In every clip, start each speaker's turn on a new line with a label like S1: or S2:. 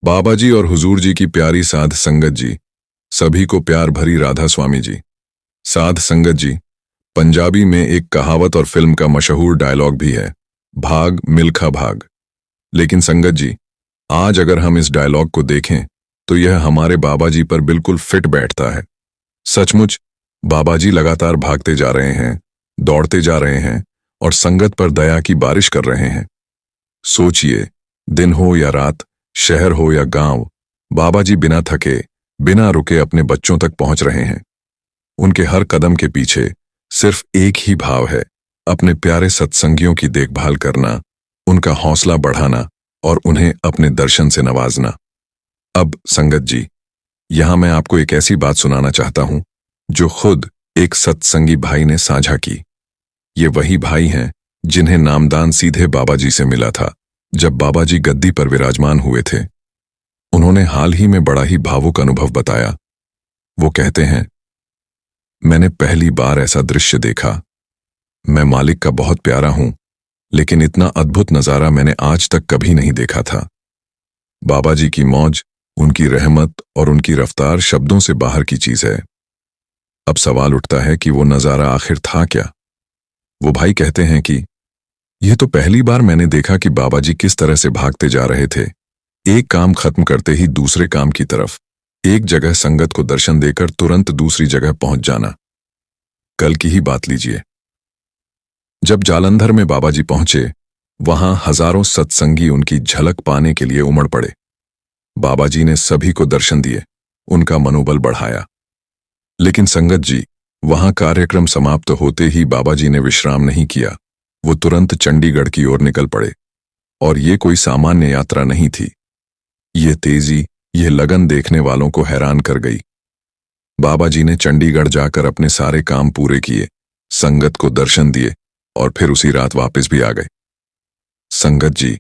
S1: बाबा जी और हुजूर जी की प्यारी साध संगत जी, सभी को प्यार भरी राधा स्वामी जी। साध संगत जी, पंजाबी में एक कहावत और फिल्म का मशहूर डायलॉग भी है, भाग मिल्खा भाग। लेकिन संगत जी, आज अगर हम इस डायलॉग को देखें तो यह हमारे बाबा जी पर बिल्कुल फिट बैठता है। सचमुच बाबा जी लगातार भागते जा रहे हैं, दौड़ते जा रहे हैं और संगत पर दया की बारिश कर रहे हैं। सोचिए, दिन हो या रात, शहर हो या गांव, बाबा जी बिना थके, बिना रुके अपने बच्चों तक पहुंच रहे हैं। उनके हर कदम के पीछे सिर्फ एक ही भाव है, अपने प्यारे सत्संगियों की देखभाल करना, उनका हौसला बढ़ाना और उन्हें अपने दर्शन से नवाजना। अब संगत जी, यहां मैं आपको एक ऐसी बात सुनाना चाहता हूं जो खुद एक सत्संगी भाई ने साझा की। ये वही भाई हैं जिन्हें नामदान सीधे बाबा जी से मिला था जब बाबा जी गद्दी पर विराजमान हुए थे। उन्होंने हाल ही में बड़ा ही भावुक अनुभव बताया। वो कहते हैं, मैंने पहली बार ऐसा दृश्य देखा। मैं मालिक का बहुत प्यारा हूं, लेकिन इतना अद्भुत नजारा मैंने आज तक कभी नहीं देखा था। बाबा जी की मौज, उनकी रहमत और उनकी रफ्तार शब्दों से बाहर की चीज है। अब सवाल उठता है कि वो नजारा आखिर था क्या। वो भाई कहते हैं कि यह तो पहली बार मैंने देखा कि बाबा जी किस तरह से भागते जा रहे थे, एक काम खत्म करते ही दूसरे काम की तरफ, एक जगह संगत को दर्शन देकर तुरंत दूसरी जगह पहुंच जाना। कल की ही बात लीजिए, जब जालंधर में बाबा जी पहुंचे, वहां हजारों सत्संगी उनकी झलक पाने के लिए उमड़ पड़े। बाबा जी ने सभी को दर्शन दिए, उनका मनोबल बढ़ाया। लेकिन संगत जी, वहां कार्यक्रम समाप्त होते ही बाबा जी ने विश्राम नहीं किया। वो तुरंत चंडीगढ़ की ओर निकल पड़े। और ये कोई सामान्य यात्रा नहीं थी। ये तेजी, ये लगन देखने वालों को हैरान कर गई। बाबा जी ने चंडीगढ़ जाकर अपने सारे काम पूरे किए, संगत को दर्शन दिए और फिर उसी रात वापस भी आ गए। संगत जी,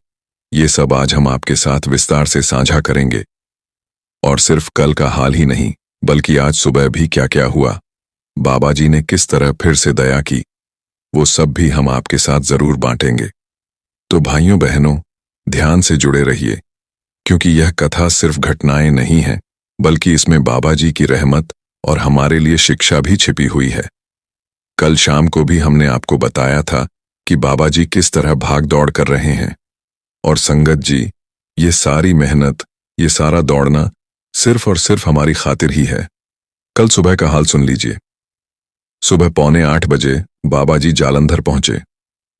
S1: ये सब आज हम आपके साथ विस्तार से साझा करेंगे। और सिर्फ कल का हाल ही नहीं, बल्कि आज सुबह भी क्या क्या हुआ, बाबा जी ने किस तरह फिर से दया की, वो सब भी हम आपके साथ जरूर बांटेंगे। तो भाइयों बहनों, ध्यान से जुड़े रहिए, क्योंकि यह कथा सिर्फ घटनाएं नहीं है, बल्कि इसमें बाबा जी की रहमत और हमारे लिए शिक्षा भी छिपी हुई है। कल शाम को भी हमने आपको बताया था कि बाबा जी किस तरह भाग दौड़ कर रहे हैं। और संगत जी, ये सारी मेहनत, ये सारा दौड़ना सिर्फ और सिर्फ हमारी खातिर ही है। कल सुबह का हाल सुन लीजिए। सुबह 7:45 बजे बाबा जी जालंधर पहुंचे।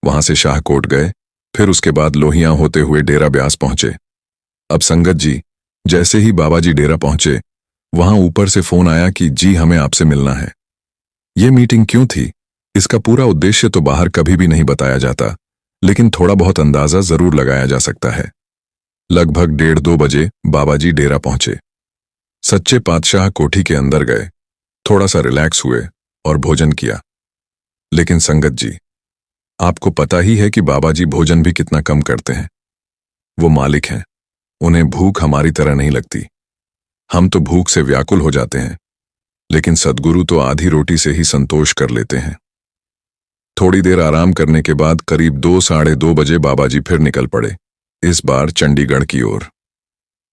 S1: वहां से शाहकोट गए, फिर उसके बाद लोहियां होते हुए डेरा ब्यास पहुंचे। अब संगत जी, जैसे ही बाबा जी डेरा पहुंचे, वहां ऊपर से फोन आया कि जी हमें आपसे मिलना है। ये मीटिंग क्यों थी, इसका पूरा उद्देश्य तो बाहर कभी भी नहीं बताया जाता, लेकिन थोड़ा बहुत अंदाजा जरूर लगाया जा सकता है। लगभग 1:30-2 बजे बाबा जी डेरा पहुंचे। सच्चे पातशाह कोठी के अंदर गए, थोड़ा सा रिलैक्स हुए और भोजन किया। लेकिन संगत जी, आपको पता ही है कि बाबा जी भोजन भी कितना कम करते हैं। वो मालिक हैं, उन्हें भूख हमारी तरह नहीं लगती। हम तो भूख से व्याकुल हो जाते हैं, लेकिन सद्गुरु तो आधी रोटी से ही संतोष कर लेते हैं। थोड़ी देर आराम करने के बाद करीब 2-2:30 बजे बाबा जी फिर निकल पड़े, इस बार चंडीगढ़ की ओर।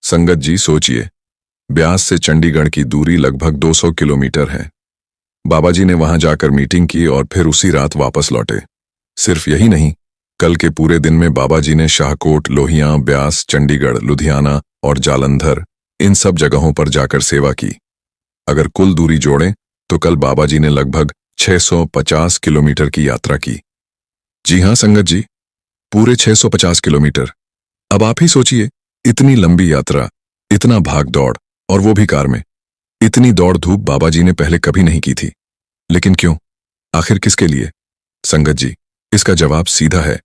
S1: संगत जी सोचिए, ब्यास से चंडीगढ़ की दूरी लगभग 200 किलोमीटर है। बाबा जी ने वहां जाकर मीटिंग की और फिर उसी रात वापस लौटे। सिर्फ यही नहीं, कल के पूरे दिन में बाबा जी ने शाहकोट, लोहियां, ब्यास, चंडीगढ़, लुधियाना और जालंधर, इन सब जगहों पर जाकर सेवा की। अगर कुल दूरी जोड़ें तो कल बाबा जी ने लगभग 650 किलोमीटर की यात्रा की। जी हां संगत जी, पूरे 650 किलोमीटर। अब आप ही सोचिए, इतनी लंबी यात्रा, इतना भाग दौड़, और वो भी कार में। इतनी दौड़ धूप बाबा जी ने पहले कभी नहीं की थी। लेकिन क्यों, आखिर किसके लिए? संगत जी, इसका जवाब सीधा है,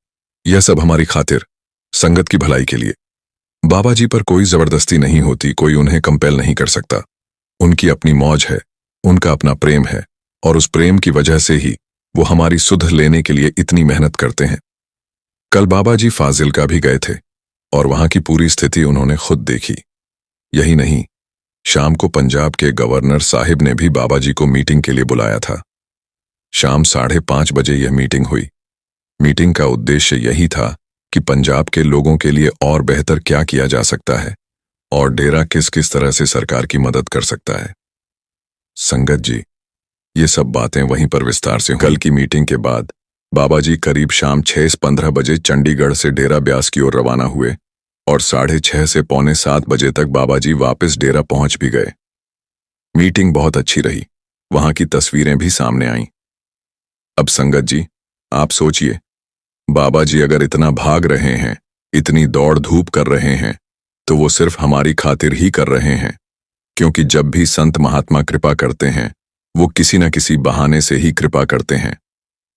S1: यह सब हमारी खातिर, संगत की भलाई के लिए। बाबा जी पर कोई जबरदस्ती नहीं होती, कोई उन्हें कंपेल नहीं कर सकता। उनकी अपनी मौज है, उनका अपना प्रेम है, और उस प्रेम की वजह से ही वो हमारी सुध लेने के लिए इतनी मेहनत करते हैं। कल बाबा जी फाजिल्का भी गए थे और वहां की पूरी स्थिति उन्होंने खुद देखी। यही नहीं, शाम को पंजाब के गवर्नर साहिब ने भी बाबा जी को मीटिंग के लिए बुलाया था। शाम 5:30 बजे यह मीटिंग हुई। मीटिंग का उद्देश्य यही था कि पंजाब के लोगों के लिए और बेहतर क्या किया जा सकता है, और डेरा किस किस तरह से सरकार की मदद कर सकता है। संगत जी, ये सब बातें वहीं पर विस्तार से कल की मीटिंग के बाद बाबा जी करीब शाम 6:15 बजे चंडीगढ़ से डेरा ब्यास की ओर रवाना हुए और 6:30 से पौने 7 बजे तक बाबा जी वापस डेरा पहुंच भी गए। मीटिंग बहुत अच्छी रही, वहां की तस्वीरें भी सामने आईं। अब संगत जी, आप सोचिए, बाबा जी अगर इतना भाग रहे हैं, इतनी दौड़ धूप कर रहे हैं, तो वो सिर्फ हमारी खातिर ही कर रहे हैं, क्योंकि जब भी संत महात्मा कृपा करते हैं वो किसी न किसी बहाने से ही कृपा करते हैं।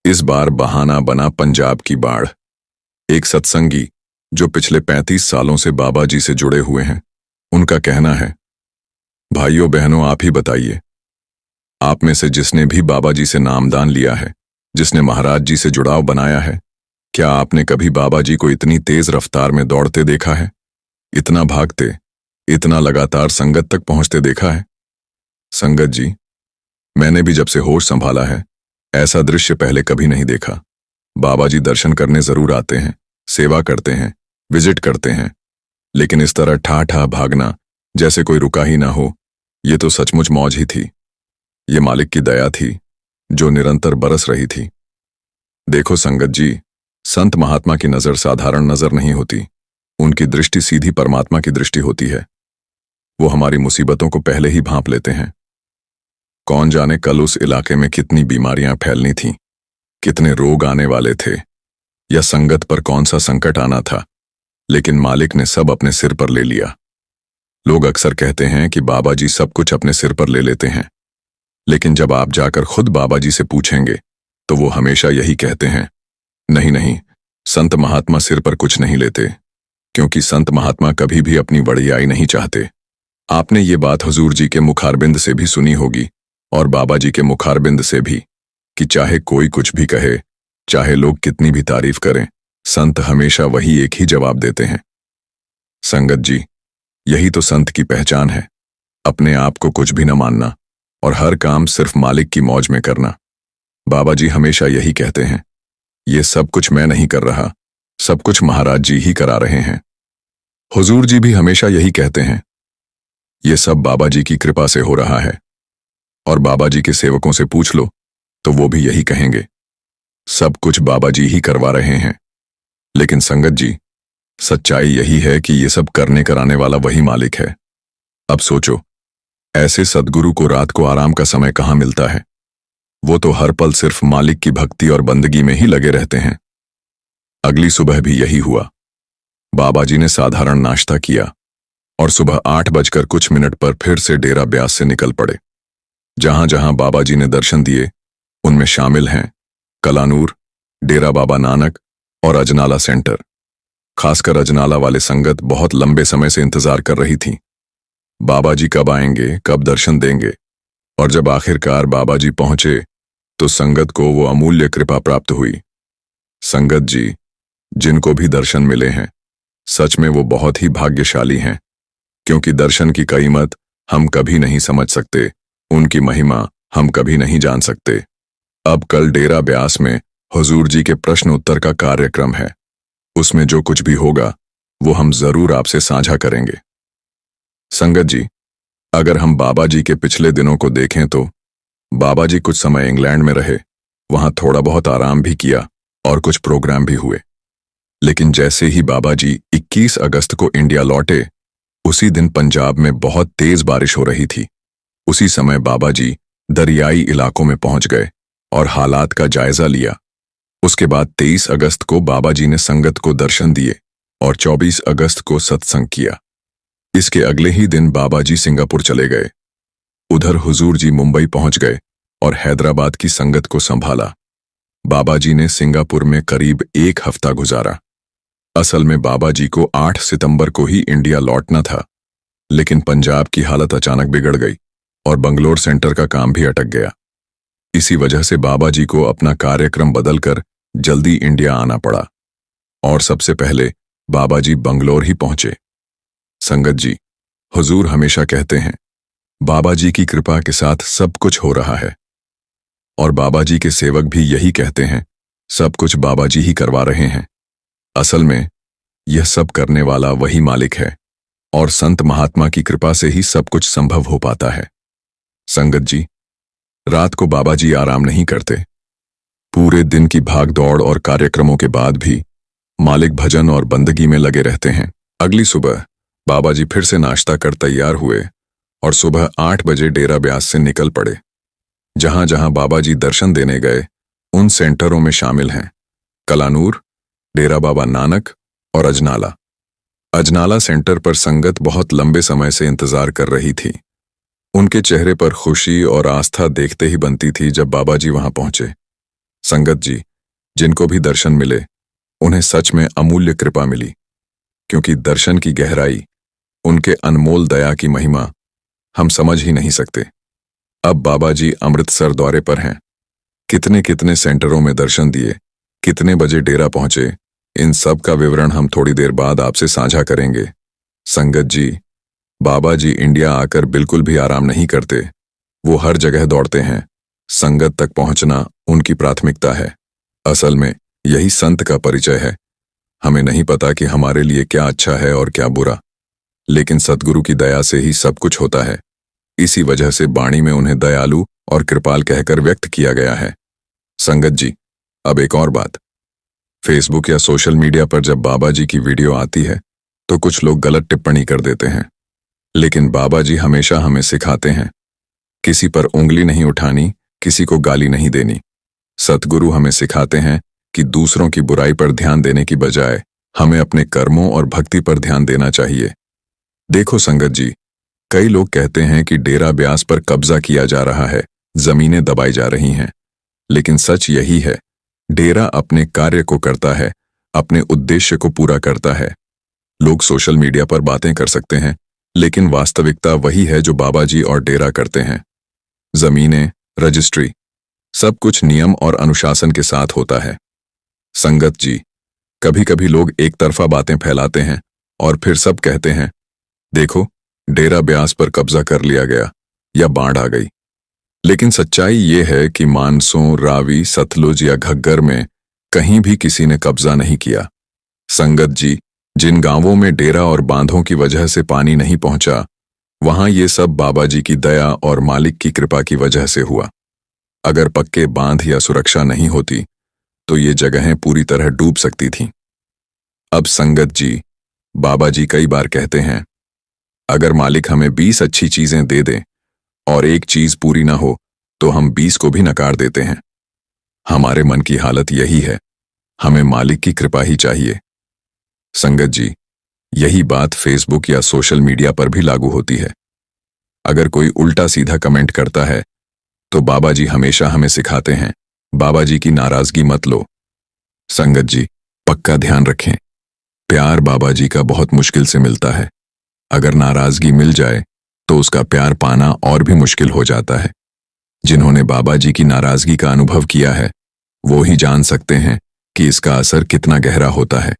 S1: इस बार बहाना बना पंजाब की बाढ़। एक सत्संगी जो पिछले 35 सालों से बाबा जी से जुड़े हुए हैं, उनका कहना है, भाइयों बहनों आप ही बताइए, आप में से जिसने भी बाबा जी से नामदान लिया है, जिसने महाराज जी से जुड़ाव बनाया है, क्या आपने कभी बाबा जी को इतनी तेज रफ्तार में दौड़ते देखा है, इतना भागते, इतना लगातार संगत तक पहुंचते देखा है? संगत जी, मैंने भी जब से होश संभाला है ऐसा दृश्य पहले कभी नहीं देखा। बाबा जी दर्शन करने जरूर आते हैं, सेवा करते हैं, विजिट करते हैं, लेकिन इस तरह ठा भागना जैसे कोई रुका ही ना हो, ये तो सचमुच मौज ही थी। ये मालिक की दया थी जो निरंतर बरस रही थी। देखो संगत जी, संत महात्मा की नजर साधारण नजर नहीं होती, उनकी दृष्टि सीधी परमात्मा की दृष्टि होती है। वो हमारी मुसीबतों को पहले ही भांप लेते हैं। कौन जाने कल उस इलाके में कितनी बीमारियां फैलनी थीं, कितने रोग आने वाले थे, या संगत पर कौन सा संकट आना था, लेकिन मालिक ने सब अपने सिर पर ले लिया। लोग अक्सर कहते हैं कि बाबा जी सब कुछ अपने सिर पर ले लेते हैं, लेकिन जब आप जाकर खुद बाबा जी से पूछेंगे तो वो हमेशा यही कहते हैं, नहीं नहीं, संत महात्मा सिर पर कुछ नहीं लेते, क्योंकि संत महात्मा कभी भी अपनी बड़ियाई नहीं चाहते। आपने ये बात हुजूर जी के मुखारबिंद से भी सुनी होगी और बाबा जी के मुखारबिंद से भी, कि चाहे कोई कुछ भी कहे, चाहे लोग कितनी भी तारीफ करें, संत हमेशा वही एक ही जवाब देते हैं। संगत जी, यही तो संत की पहचान है, अपने आप को कुछ भी न मानना और हर काम सिर्फ मालिक की मौज में करना। बाबा जी हमेशा यही कहते हैं, ये सब कुछ मैं नहीं कर रहा, सब कुछ महाराज जी ही करा रहे हैं। हुजूर जी भी हमेशा यही कहते हैं, ये सब बाबा जी की कृपा से हो रहा है। और बाबा जी के सेवकों से पूछ लो तो वो भी यही कहेंगे, सब कुछ बाबा जी ही करवा रहे हैं। लेकिन संगत जी, सच्चाई यही है कि ये सब करने कराने वाला वही मालिक है। अब सोचो, ऐसे सद्गुरु को रात को आराम का समय कहाँ मिलता है? वो तो हर पल सिर्फ मालिक की भक्ति और बंदगी में ही लगे रहते हैं। अगली सुबह भी यही हुआ। बाबा जी ने साधारण नाश्ता किया और सुबह 8:00 पर फिर से डेरा ब्यास से निकल पड़े। जहां जहां बाबा जी ने दर्शन दिए उनमें शामिल हैं कलानूर, डेरा बाबा नानक और अजनाला सेंटर। खासकर अजनाला वाले संगत बहुत लंबे समय से इंतजार कर रही थी, बाबा जी कब आएंगे, कब दर्शन देंगे। और जब आखिरकार बाबा जी पहुंचे तो संगत को वो अमूल्य कृपा प्राप्त हुई। संगत जी, जिनको भी दर्शन मिले हैं, सच में वो बहुत ही भाग्यशाली हैं, क्योंकि दर्शन की कीमत हम कभी नहीं समझ सकते, उनकी महिमा हम कभी नहीं जान सकते। अब कल डेरा ब्यास में हुजूर जी के प्रश्न उत्तर का कार्यक्रम है, उसमें जो कुछ भी होगा वो हम जरूर आपसे साझा करेंगे। संगत जी, अगर हम बाबा जी के पिछले दिनों को देखें तो बाबा जी कुछ समय इंग्लैंड में रहे, वहां थोड़ा बहुत आराम भी किया और कुछ प्रोग्राम भी हुए। लेकिन जैसे ही बाबा जी 21 अगस्त को इंडिया लौटे, उसी दिन पंजाब में बहुत तेज बारिश हो रही थी। उसी समय बाबा जी दरियाई इलाकों में पहुंच गए और हालात का जायजा लिया। उसके बाद 23 अगस्त को बाबा जी ने संगत को दर्शन दिए और 24 अगस्त को सत्संग किया। इसके अगले ही दिन बाबा जी सिंगापुर चले गए। उधर हुजूर जी मुंबई पहुंच गए और हैदराबाद की संगत को संभाला। बाबा जी ने सिंगापुर में करीब 1 हफ्ता गुजारा। असल में बाबा जी को 8 सितंबर को ही इंडिया लौटना था, लेकिन पंजाब की हालत अचानक बिगड़ गई और बंगलोर सेंटर का काम भी अटक गया। इसी वजह से बाबा जी को अपना कार्यक्रम बदलकर जल्दी इंडिया आना पड़ा और सबसे पहले बाबा जी बंगलोर ही पहुंचे। संगत जी, हुजूर हमेशा कहते हैं, बाबा जी की कृपा के साथ सब कुछ हो रहा है, और बाबा जी के सेवक भी यही कहते हैं, सब कुछ बाबा जी ही करवा रहे हैं। असल में यह सब करने वाला वही मालिक है, और संत महात्मा की कृपा से ही सब कुछ संभव हो पाता है। संगत जी, रात को बाबा जी आराम नहीं करते। पूरे दिन की भाग दौड़ और कार्यक्रमों के बाद भी मालिक भजन और बंदगी में लगे रहते हैं। अगली सुबह बाबा जी फिर से नाश्ता कर तैयार हुए और सुबह 8 बजे डेरा ब्यास से निकल पड़े। जहां जहां बाबा जी दर्शन देने गए उन सेंटरों में शामिल हैं कलानूर, डेरा बाबा नानक और अजनाला। अजनाला सेंटर पर संगत बहुत लंबे समय से इंतजार कर रही थी। उनके चेहरे पर खुशी और आस्था देखते ही बनती थी जब बाबा जी वहां पहुंचे। संगत जी, जिनको भी दर्शन मिले उन्हें सच में अमूल्य कृपा मिली, क्योंकि दर्शन की गहराई, उनके अनमोल दया की महिमा हम समझ ही नहीं सकते। अब बाबा जी अमृतसर दौरे पर हैं। कितने कितने सेंटरों में दर्शन दिए, कितने बजे डेरा पहुंचे, इन सब का विवरण हम थोड़ी देर बाद आपसे साझा करेंगे। संगत जी, बाबा जी इंडिया आकर बिल्कुल भी आराम नहीं करते। वो हर जगह दौड़ते हैं। संगत तक पहुंचना उनकी प्राथमिकता है। असल में यही संत का परिचय है। हमें नहीं पता कि हमारे लिए क्या अच्छा है और क्या बुरा, लेकिन सतगुरु की दया से ही सब कुछ होता है। इसी वजह से वाणी में उन्हें दयालु और कृपाल कहकर व्यक्त किया गया है। संगत जी, अब एक और बात। फेसबुक या सोशल मीडिया पर जब बाबा जी की वीडियो आती है तो कुछ लोग गलत टिप्पणी कर देते हैं, लेकिन बाबा जी हमेशा हमें सिखाते हैं किसी पर उंगली नहीं उठानी, किसी को गाली नहीं देनी। सतगुरु हमें सिखाते हैं कि दूसरों की बुराई पर ध्यान देने की बजाय हमें अपने कर्मों और भक्ति पर ध्यान देना चाहिए। देखो संगत जी, कई लोग कहते हैं कि डेरा ब्यास पर कब्जा किया जा रहा है, जमीनें दबाई जा रही हैं, लेकिन सच यही है, डेरा अपने कार्य को करता है, अपने उद्देश्य को पूरा करता है। लोग सोशल मीडिया पर बातें कर सकते हैं, लेकिन वास्तविकता वही है जो बाबा जी और डेरा करते हैं। जमीनें, रजिस्ट्री, सब कुछ नियम और अनुशासन के साथ होता है। संगत जी, कभी कभी लोग एक तरफा बातें फैलाते हैं और फिर सब कहते हैं, देखो डेरा ब्यास पर कब्जा कर लिया गया या बाढ़ आ गई। लेकिन सच्चाई ये है कि मानसों, रावी, सतलुज या घग्गर में कहीं भी किसी ने कब्जा नहीं किया। संगत जी, जिन गांवों में डेरा और बांधों की वजह से पानी नहीं पहुंचा, वहां ये सब बाबा जी की दया और मालिक की कृपा की वजह से हुआ। अगर पक्के बांध या सुरक्षा नहीं होती तो ये जगहें पूरी तरह डूब सकती थीं। अब संगत जी, बाबा जी कई बार कहते हैं, अगर मालिक हमें 20 अच्छी चीजें दे दें और एक चीज पूरी ना हो तो हम 20 को भी नकार देते हैं। हमारे मन की हालत यही है, हमें मालिक की कृपा ही चाहिए। संगत जी, यही बात फेसबुक या सोशल मीडिया पर भी लागू होती है। अगर कोई उल्टा सीधा कमेंट करता है तो बाबा जी हमेशा हमें सिखाते हैं, बाबा जी की नाराजगी मत लो। संगत जी, पक्का ध्यान रखें, प्यार बाबा जी का बहुत मुश्किल से मिलता है। अगर नाराजगी मिल जाए तो उसका प्यार पाना और भी मुश्किल हो जाता है। जिन्होंने बाबा जी की नाराजगी का अनुभव किया है वो ही जान सकते हैं कि इसका असर कितना गहरा होता है।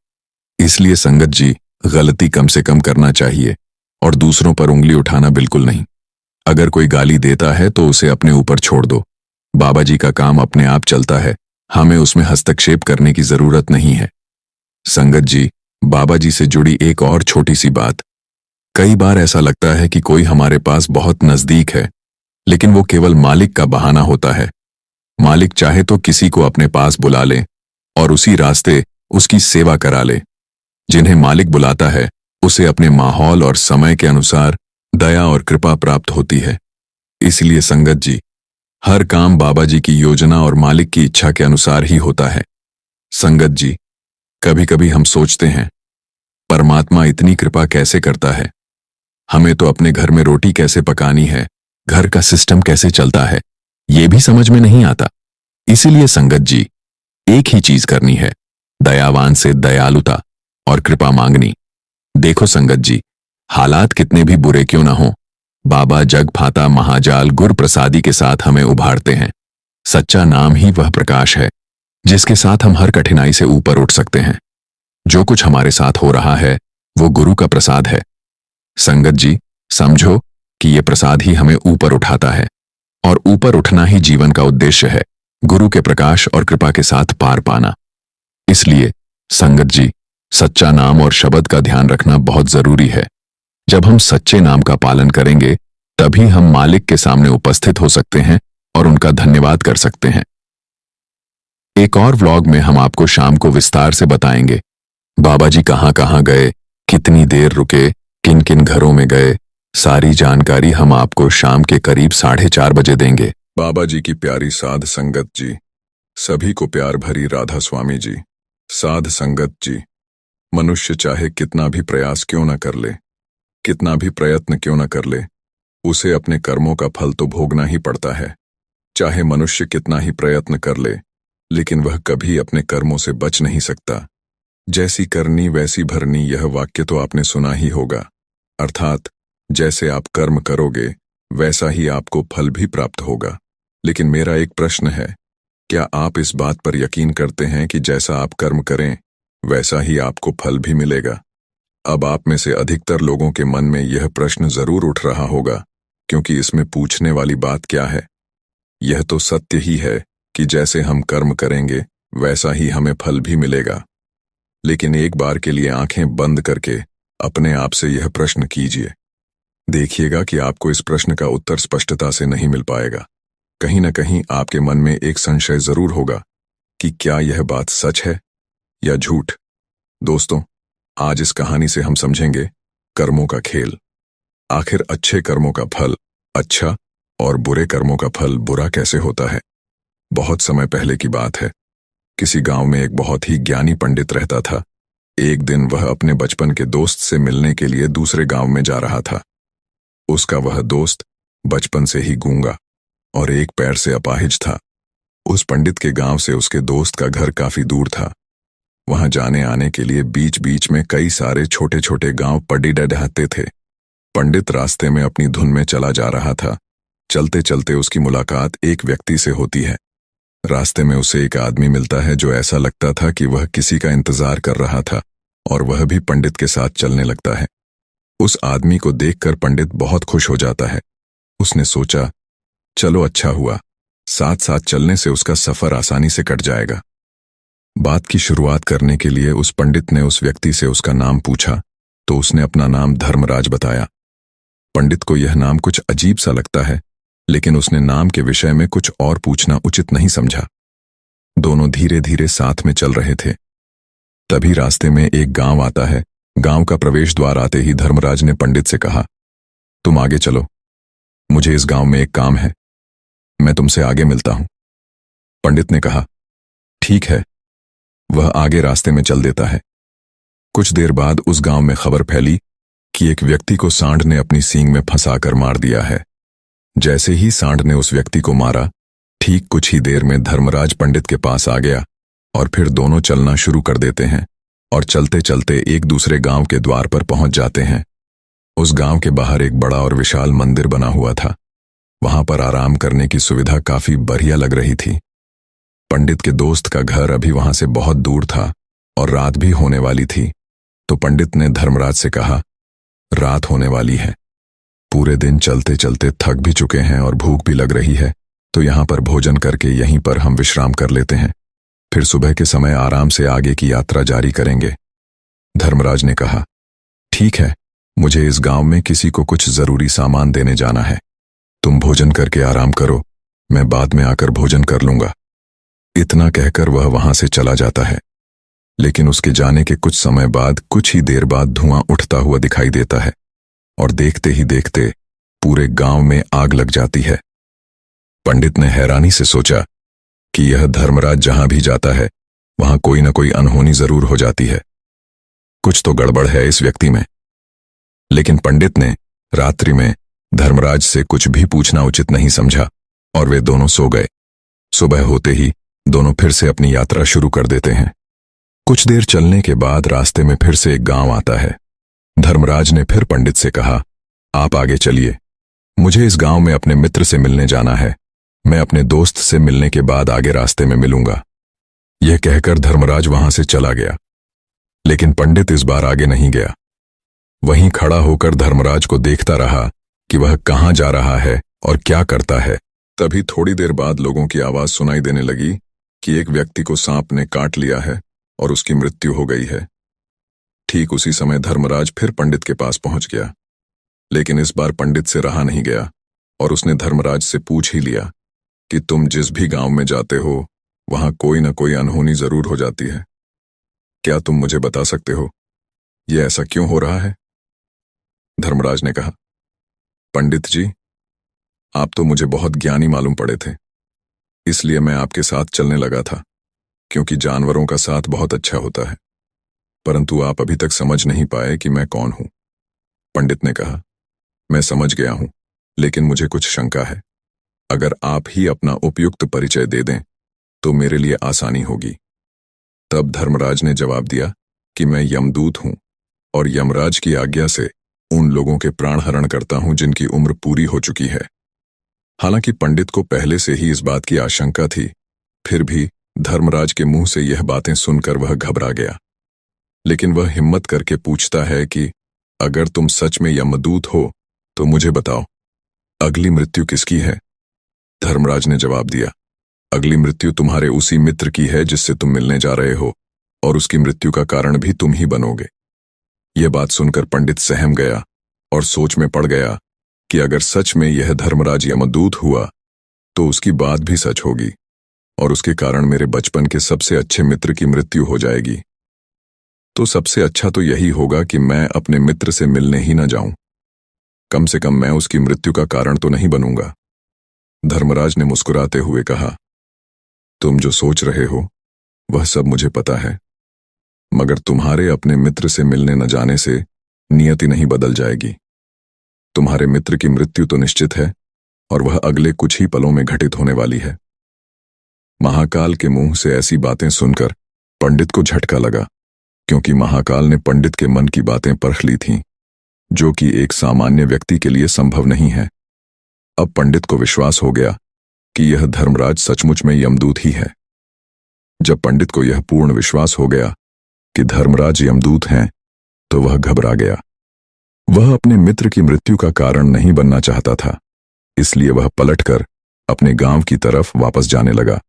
S1: इसलिए संगत जी, गलती कम से कम करना चाहिए और दूसरों पर उंगली उठाना बिल्कुल नहीं। अगर कोई गाली देता है तो उसे अपने ऊपर छोड़ दो। बाबा जी का काम अपने आप चलता है, हमें उसमें हस्तक्षेप करने की जरूरत नहीं है। संगत जी, बाबा जी से जुड़ी एक और छोटी सी बात। कई बार ऐसा लगता है कि कोई हमारे पास बहुत नजदीक है, लेकिन वो केवल मालिक का बहाना होता है। मालिक चाहे तो किसी को अपने पास बुला ले और उसी रास्ते उसकी सेवा करा ले। जिन्हें मालिक बुलाता है उसे अपने माहौल और समय के अनुसार दया और कृपा प्राप्त होती है। इसलिए संगत जी, हर काम बाबा जी की योजना और मालिक की इच्छा के अनुसार ही होता है। संगत जी, कभी कभी हम सोचते हैं, परमात्मा इतनी कृपा कैसे करता है? हमें तो अपने घर में रोटी कैसे पकानी है, घर का सिस्टम कैसे चलता है, ये भी समझ में नहीं आता। इसीलिए संगत जी, एक ही चीज करनी है, दयावान से दयालुता और कृपा मांगनी। देखो संगत जी, हालात कितने भी बुरे क्यों ना हो, बाबा जग फाता महाजाल गुर प्रसादी के साथ हमें उभारते हैं। सच्चा नाम ही वह प्रकाश है जिसके साथ हम हर कठिनाई से ऊपर उठ सकते हैं। जो कुछ हमारे साथ हो रहा है वो गुरु का प्रसाद है। संगत जी, समझो कि ये प्रसाद ही हमें ऊपर उठाता है और ऊपर उठना ही जीवन का उद्देश्य है, गुरु के प्रकाश और कृपा के साथ पार पाना। इसलिए संगत जी, सच्चा नाम और शब्द का ध्यान रखना बहुत जरूरी है।
S2: जब हम सच्चे नाम का पालन करेंगे तभी हम मालिक के सामने उपस्थित हो सकते हैं और उनका धन्यवाद कर सकते हैं। एक और व्लॉग में हम आपको शाम को विस्तार से बताएंगे बाबा जी कहाँ गए, कितनी देर रुके, किन किन घरों में गए। सारी जानकारी हम आपको शाम के करीब 4:30 बजे देंगे।
S1: बाबा जी की प्यारी साध संगत जी, सभी को प्यार भरी राधा स्वामी जी। साध संगत जी, मनुष्य चाहे कितना भी प्रयास क्यों न कर ले, कितना भी प्रयत्न क्यों न कर ले, उसे अपने कर्मों का फल तो भोगना ही पड़ता है। चाहे मनुष्य कितना ही प्रयत्न कर ले, लेकिन वह कभी अपने कर्मों से बच नहीं सकता। जैसी करनी वैसी भरनी, यह वाक्य तो आपने सुना ही होगा। अर्थात जैसे आप कर्म करोगे वैसा ही आपको फल भी प्राप्त होगा। लेकिन मेरा एक प्रश्न है, क्या आप इस बात पर यकीन करते हैं कि जैसा आप कर्म करें वैसा ही आपको फल भी मिलेगा? अब आप में से अधिकतर लोगों के मन में यह प्रश्न जरूर उठ रहा होगा, क्योंकि इसमें पूछने वाली बात क्या है? यह तो सत्य ही है कि जैसे हम कर्म करेंगे वैसा ही हमें फल भी मिलेगा। लेकिन एक बार के लिए आंखें बंद करके अपने आप से यह प्रश्न कीजिए। देखिएगा कि आपको इस प्रश्न का उत्तर स्पष्टता से नहीं मिल पाएगा। कहीं न कहीं आपके मन में एक संशय जरूर होगा कि क्या यह बात सच है या झूठ। दोस्तों, आज इस कहानी से हम समझेंगे कर्मों का खेल। आखिर अच्छे कर्मों का फल अच्छा और बुरे कर्मों का फल बुरा कैसे होता है। बहुत समय पहले की बात है। किसी गांव में एक बहुत ही ज्ञानी पंडित रहता था। एक दिन वह अपने बचपन के दोस्त से मिलने के लिए दूसरे गांव में जा रहा था। उसका वह दोस्त बचपन से ही गूंगा और एक पैर से अपाहिज था। उस पंडित के गांव से उसके दोस्त का घर काफी दूर था। वहां जाने आने के लिए बीच बीच में कई सारे छोटे छोटे गांव पड़ी डहते थे। पंडित रास्ते में अपनी धुन में चला जा रहा था। चलते चलते उसकी मुलाकात एक व्यक्ति से होती है। रास्ते में उसे एक आदमी मिलता है जो ऐसा लगता था कि वह किसी का इंतजार कर रहा था, और वह भी पंडित के साथ चलने लगता है। उस आदमी को देखकर पंडित बहुत खुश हो जाता है। उसने सोचा, चलो अच्छा हुआ, साथ साथ चलने से उसका सफर आसानी से कट जाएगा। बात की शुरुआत करने के लिए उस पंडित ने उस व्यक्ति से उसका नाम पूछा, तो उसने अपना नाम धर्मराज बताया। पंडित को यह नाम कुछ अजीब सा लगता है, लेकिन उसने नाम के विषय में कुछ और पूछना उचित नहीं समझा। दोनों धीरे धीरे साथ में चल रहे थे। तभी रास्ते में एक गांव आता है। गांव का प्रवेश द्वार आते ही धर्मराज ने पंडित से कहा, तुम आगे चलो, मुझे इस गांव में एक काम है, मैं तुमसे आगे मिलता हूं। पंडित ने कहा, ठीक है। वह आगे रास्ते में चल देता है। कुछ देर बाद उस गांव में खबर फैली कि एक व्यक्ति को सांड ने अपनी सींग में फंसाकर मार दिया है। जैसे ही सांड ने उस व्यक्ति को मारा, ठीक कुछ ही देर में धर्मराज पंडित के पास आ गया और फिर दोनों चलना शुरू कर देते हैं और चलते चलते एक दूसरे गांव के द्वार पर पहुंच जाते हैं। उस गांव के बाहर एक बड़ा और विशाल मंदिर बना हुआ था। वहां पर आराम करने की सुविधा काफी बढ़िया लग रही थी। पंडित के दोस्त का घर अभी वहां से बहुत दूर था और रात भी होने वाली थी। तो पंडित ने धर्मराज से कहा, रात होने वाली है, पूरे दिन चलते चलते थक भी चुके हैं और भूख भी लग रही है, तो यहाँ पर भोजन करके यहीं पर हम विश्राम कर लेते हैं, फिर सुबह के समय आराम से आगे की यात्रा जारी करेंगे। धर्मराज ने कहा, ठीक है, मुझे इस गांव में किसी को कुछ जरूरी सामान देने जाना है, तुम भोजन करके आराम करो, मैं बाद में आकर भोजन कर लूंगा। इतना कहकर वह वहां से चला जाता है। लेकिन उसके जाने के कुछ समय बाद, कुछ ही देर बाद धुआं उठता हुआ दिखाई देता है और देखते ही देखते पूरे गांव में आग लग जाती है। पंडित ने हैरानी से सोचा कि यह धर्मराज जहां भी जाता है वहां कोई ना कोई अनहोनी जरूर हो जाती है, कुछ तो गड़बड़ है इस व्यक्ति में। लेकिन पंडित ने रात्रि में धर्मराज से कुछ भी पूछना उचित नहीं समझा और वे दोनों सो गए। सुबह होते ही दोनों फिर से अपनी यात्रा शुरू कर देते हैं। कुछ देर चलने के बाद रास्ते में फिर से एक गांव आता है। धर्मराज ने फिर पंडित से कहा, आप आगे चलिए, मुझे इस गांव में अपने मित्र से मिलने जाना है, मैं अपने दोस्त से मिलने के बाद आगे रास्ते में मिलूंगा। यह कहकर धर्मराज वहां से चला गया। लेकिन पंडित इस बार आगे नहीं गया। वहीं खड़ा होकर धर्मराज को देखता रहा कि वह कहां जा रहा है और क्या करता है। तभी थोड़ी देर बाद लोगों की आवाज सुनाई देने लगी कि एक व्यक्ति को सांप ने काट लिया है और उसकी मृत्यु हो गई है। ठीक उसी समय धर्मराज फिर पंडित के पास पहुंच गया लेकिन इस बार पंडित से रहा नहीं गया और उसने धर्मराज से पूछ ही लिया कि तुम जिस भी गांव में जाते हो वहां कोई ना कोई अनहोनी जरूर हो जाती है। क्या तुम मुझे बता सकते हो ये ऐसा क्यों हो रहा है? धर्मराज ने कहा, पंडित जी, आप तो मुझे बहुत ज्ञानी मालूम पड़े थे, इसलिए मैं आपके साथ चलने लगा था, क्योंकि जानवरों का साथ बहुत अच्छा होता है। परंतु आप अभी तक समझ नहीं पाए कि मैं कौन हूं। पंडित ने कहा, मैं समझ गया हूं, लेकिन मुझे कुछ शंका है। अगर आप ही अपना उपयुक्त परिचय दे दें तो मेरे लिए आसानी होगी। तब धर्मराज ने जवाब दिया कि मैं यमदूत हूं और यमराज की आज्ञा से उन लोगों के प्राण हरण करता हूं जिनकी उम्र पूरी हो चुकी है। हालांकि पंडित को पहले से ही इस बात की आशंका थी, फिर भी धर्मराज के मुंह से यह बातें सुनकर वह घबरा गया। लेकिन वह हिम्मत करके पूछता है कि अगर तुम सच में यमदूत हो तो मुझे बताओ, अगली मृत्यु किसकी है? धर्मराज ने जवाब दिया, अगली मृत्यु तुम्हारे उसी मित्र की है जिससे तुम मिलने जा रहे हो, और उसकी मृत्यु का कारण भी तुम ही बनोगे। यह बात सुनकर पंडित सहम गया और सोच में पड़ गया कि अगर सच में यह धर्मराज यमदूत हुआ तो उसकी बात भी सच होगी और उसके कारण मेरे बचपन के सबसे अच्छे मित्र की मृत्यु हो जाएगी। तो सबसे अच्छा तो यही होगा कि मैं अपने मित्र से मिलने ही न जाऊं। कम से कम मैं उसकी मृत्यु का कारण तो नहीं बनूंगा। धर्मराज ने मुस्कुराते हुए कहा, तुम जो सोच रहे हो वह सब मुझे पता है, मगर तुम्हारे अपने मित्र से मिलने न जाने से नियति नहीं बदल जाएगी। तुम्हारे मित्र की मृत्यु तो निश्चित है और वह अगले कुछ ही पलों में घटित होने वाली है। महाकाल के मुंह से ऐसी बातें सुनकर पंडित को झटका लगा, क्योंकि महाकाल ने पंडित के मन की बातें परख ली थीं, जो कि एक सामान्य व्यक्ति के लिए संभव नहीं है। अब पंडित को विश्वास हो गया कि यह धर्मराज सचमुच में यमदूत ही है। जब पंडित को यह पूर्ण विश्वास हो गया कि धर्मराज यमदूत हैं, तो वह घबरा गया। वह अपने मित्र की मृत्यु का कारण नहीं बनना चाहता था, इसलिए वह पलटकर अपने गांव की तरफ वापस जाने लगा।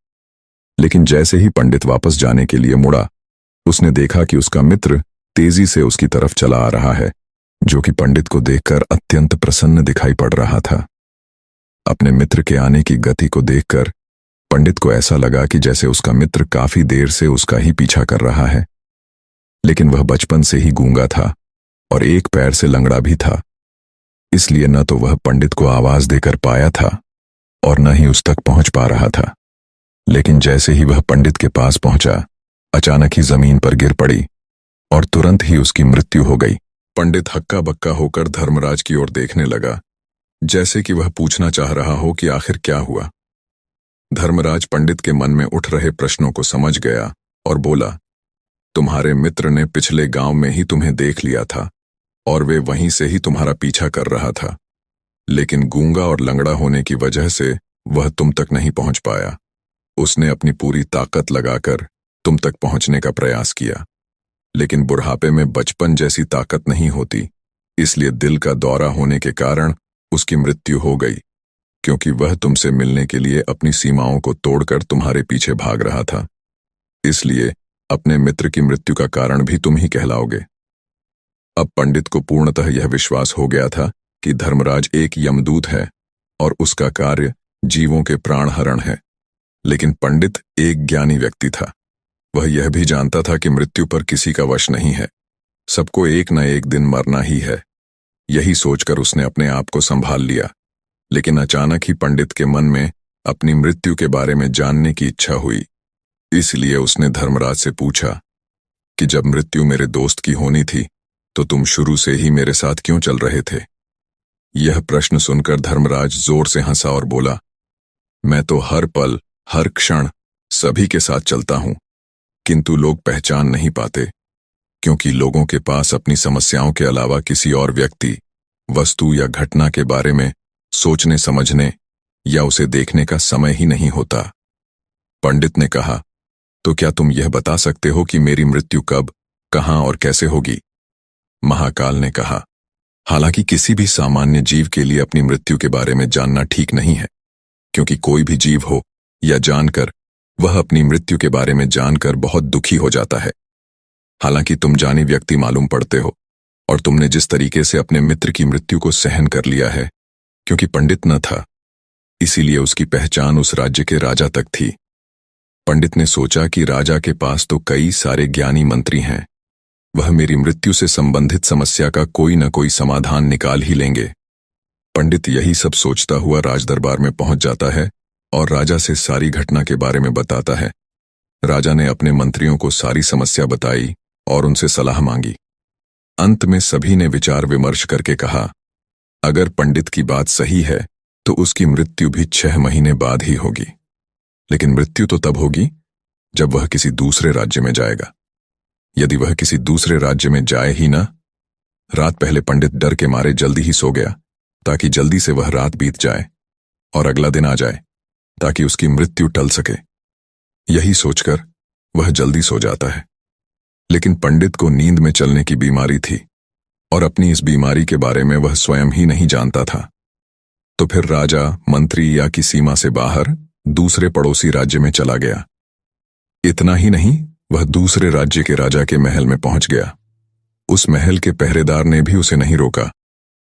S1: लेकिन जैसे ही पंडित वापस जाने के लिए मुड़ा, उसने देखा कि उसका मित्र तेजी से उसकी तरफ चला आ रहा है, जो कि पंडित को देखकर अत्यंत प्रसन्न दिखाई पड़ रहा था। अपने मित्र के आने की गति को देखकर पंडित को ऐसा लगा कि जैसे उसका मित्र काफी देर से उसका ही पीछा कर रहा है। लेकिन वह बचपन से ही गूंगा था और एक पैर से लंगड़ा भी था, इसलिए न तो वह पंडित को आवाज देकर पाया था और न ही उस तक पहुंच पा रहा था। लेकिन जैसे ही वह पंडित के पास पहुंचा, अचानक ही जमीन पर गिर पड़ी और तुरंत ही उसकी मृत्यु हो गई। पंडित हक्का बक्का होकर धर्मराज की ओर देखने लगा, जैसे कि वह पूछना चाह रहा हो कि आखिर क्या हुआ। धर्मराज पंडित के मन में उठ रहे प्रश्नों को समझ गया और बोला, तुम्हारे मित्र ने पिछले गांव में ही तुम्हें देख लिया था और वे वहीं से ही तुम्हारा पीछा कर रहा था, लेकिन गूंगा और लंगड़ा होने की वजह से वह तुम तक नहीं पहुंच पाया। उसने अपनी पूरी ताकत लगाकर तुम तक पहुंचने का प्रयास किया, लेकिन बुढ़ापे में बचपन जैसी ताकत नहीं होती, इसलिए दिल का दौरा होने के कारण उसकी मृत्यु हो गई, क्योंकि वह तुमसे मिलने के लिए अपनी सीमाओं को तोड़कर तुम्हारे पीछे भाग रहा था। इसलिए अपने मित्र की मृत्यु का कारण भी तुम ही कहलाओगे। अब पंडित को पूर्णतः यह विश्वास हो गया था कि धर्मराज एक यमदूत है और उसका कार्य जीवों के प्राण हरण है। लेकिन पंडित एक ज्ञानी व्यक्ति था। वह यह भी जानता था कि मृत्यु पर किसी का वश नहीं है, सबको एक न एक दिन मरना ही है। यही सोचकर उसने अपने आप को संभाल लिया। लेकिन अचानक ही पंडित के मन में अपनी मृत्यु के बारे में जानने की इच्छा हुई। इसलिए उसने धर्मराज से पूछा कि जब मृत्यु मेरे दोस्त की होनी थी तो तुम शुरू से ही मेरे साथ क्यों चल रहे थे? यह प्रश्न सुनकर धर्मराज जोर से हंसा और बोला, मैं तो हर पल हर क्षण सभी के साथ चलता हूं, किंतु लोग पहचान नहीं पाते, क्योंकि लोगों के पास अपनी समस्याओं के अलावा किसी और व्यक्ति, वस्तु या घटना के बारे में सोचने समझने या उसे देखने का समय ही नहीं होता। पंडित ने कहा, तो क्या तुम यह बता सकते हो कि मेरी मृत्यु कब, कहां और कैसे होगी? महाकाल ने कहा, हालांकि किसी भी सामान्य जीव के लिए अपनी मृत्यु के बारे में जानना ठीक नहीं है, क्योंकि कोई भी जीव हो या जानकर, वह अपनी मृत्यु के बारे में जानकर बहुत दुखी हो जाता है। हालांकि तुम जानी व्यक्ति मालूम पड़ते हो, और तुमने जिस तरीके से अपने मित्र की मृत्यु को सहन कर लिया है, क्योंकि पंडित न था, इसीलिए उसकी पहचान उस राज्य के राजा तक थी। पंडित ने सोचा कि राजा के पास तो कई सारे ज्ञानी मंत्री हैं, वह मेरी मृत्यु से संबंधित समस्या का कोई न कोई समाधान निकाल ही लेंगे। पंडित यही सब सोचता हुआ राजदरबार में पहुंच जाता है और राजा से सारी घटना के बारे में बताता है। राजा ने अपने मंत्रियों को सारी समस्या बताई और उनसे सलाह मांगी। अंत में सभी ने विचार विमर्श करके कहा, अगर पंडित की बात सही है तो उसकी मृत्यु भी 6 महीने बाद ही होगी, लेकिन मृत्यु तो तब होगी जब वह किसी दूसरे राज्य में जाएगा। यदि वह किसी दूसरे राज्य में जाए ही ना। रात पहले पंडित डर के मारे जल्दी ही सो गया, ताकि जल्दी से वह रात बीत जाए और अगला दिन आ जाए, ताकि उसकी मृत्यु टल सके। यही सोचकर वह जल्दी सो जाता है। लेकिन पंडित को नींद में चलने की बीमारी थी और अपनी इस बीमारी के बारे में वह स्वयं ही नहीं जानता था। तो फिर राजा मंत्री या की सीमा से बाहर दूसरे पड़ोसी राज्य में चला गया। इतना ही नहीं, वह दूसरे राज्य के राजा के महल में पहुंच गया। उस महल के पहरेदार ने भी उसे नहीं रोका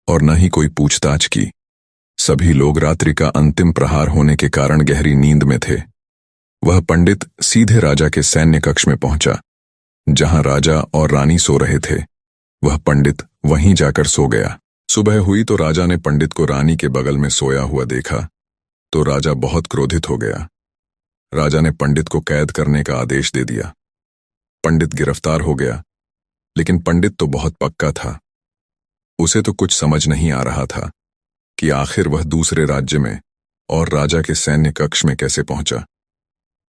S1: और न ही कोई पूछताछ की। सभी लोग रात्रि का अंतिम प्रहार होने के कारण गहरी नींद में थे। वह पंडित सीधे राजा के सैन्य कक्ष में पहुंचा, जहां राजा और रानी सो रहे थे। वह पंडित वहीं जाकर सो गया। सुबह हुई तो राजा ने पंडित को रानी के बगल में सोया हुआ देखा तो राजा बहुत क्रोधित हो गया। राजा ने पंडित को कैद करने का आदेश दे दिया। पंडित गिरफ्तार हो गया, लेकिन पंडित तो बहुत पक्का था। उसे तो कुछ समझ नहीं आ रहा था कि आखिर वह दूसरे राज्य में और राजा के सैन्य कक्ष में कैसे पहुंचा।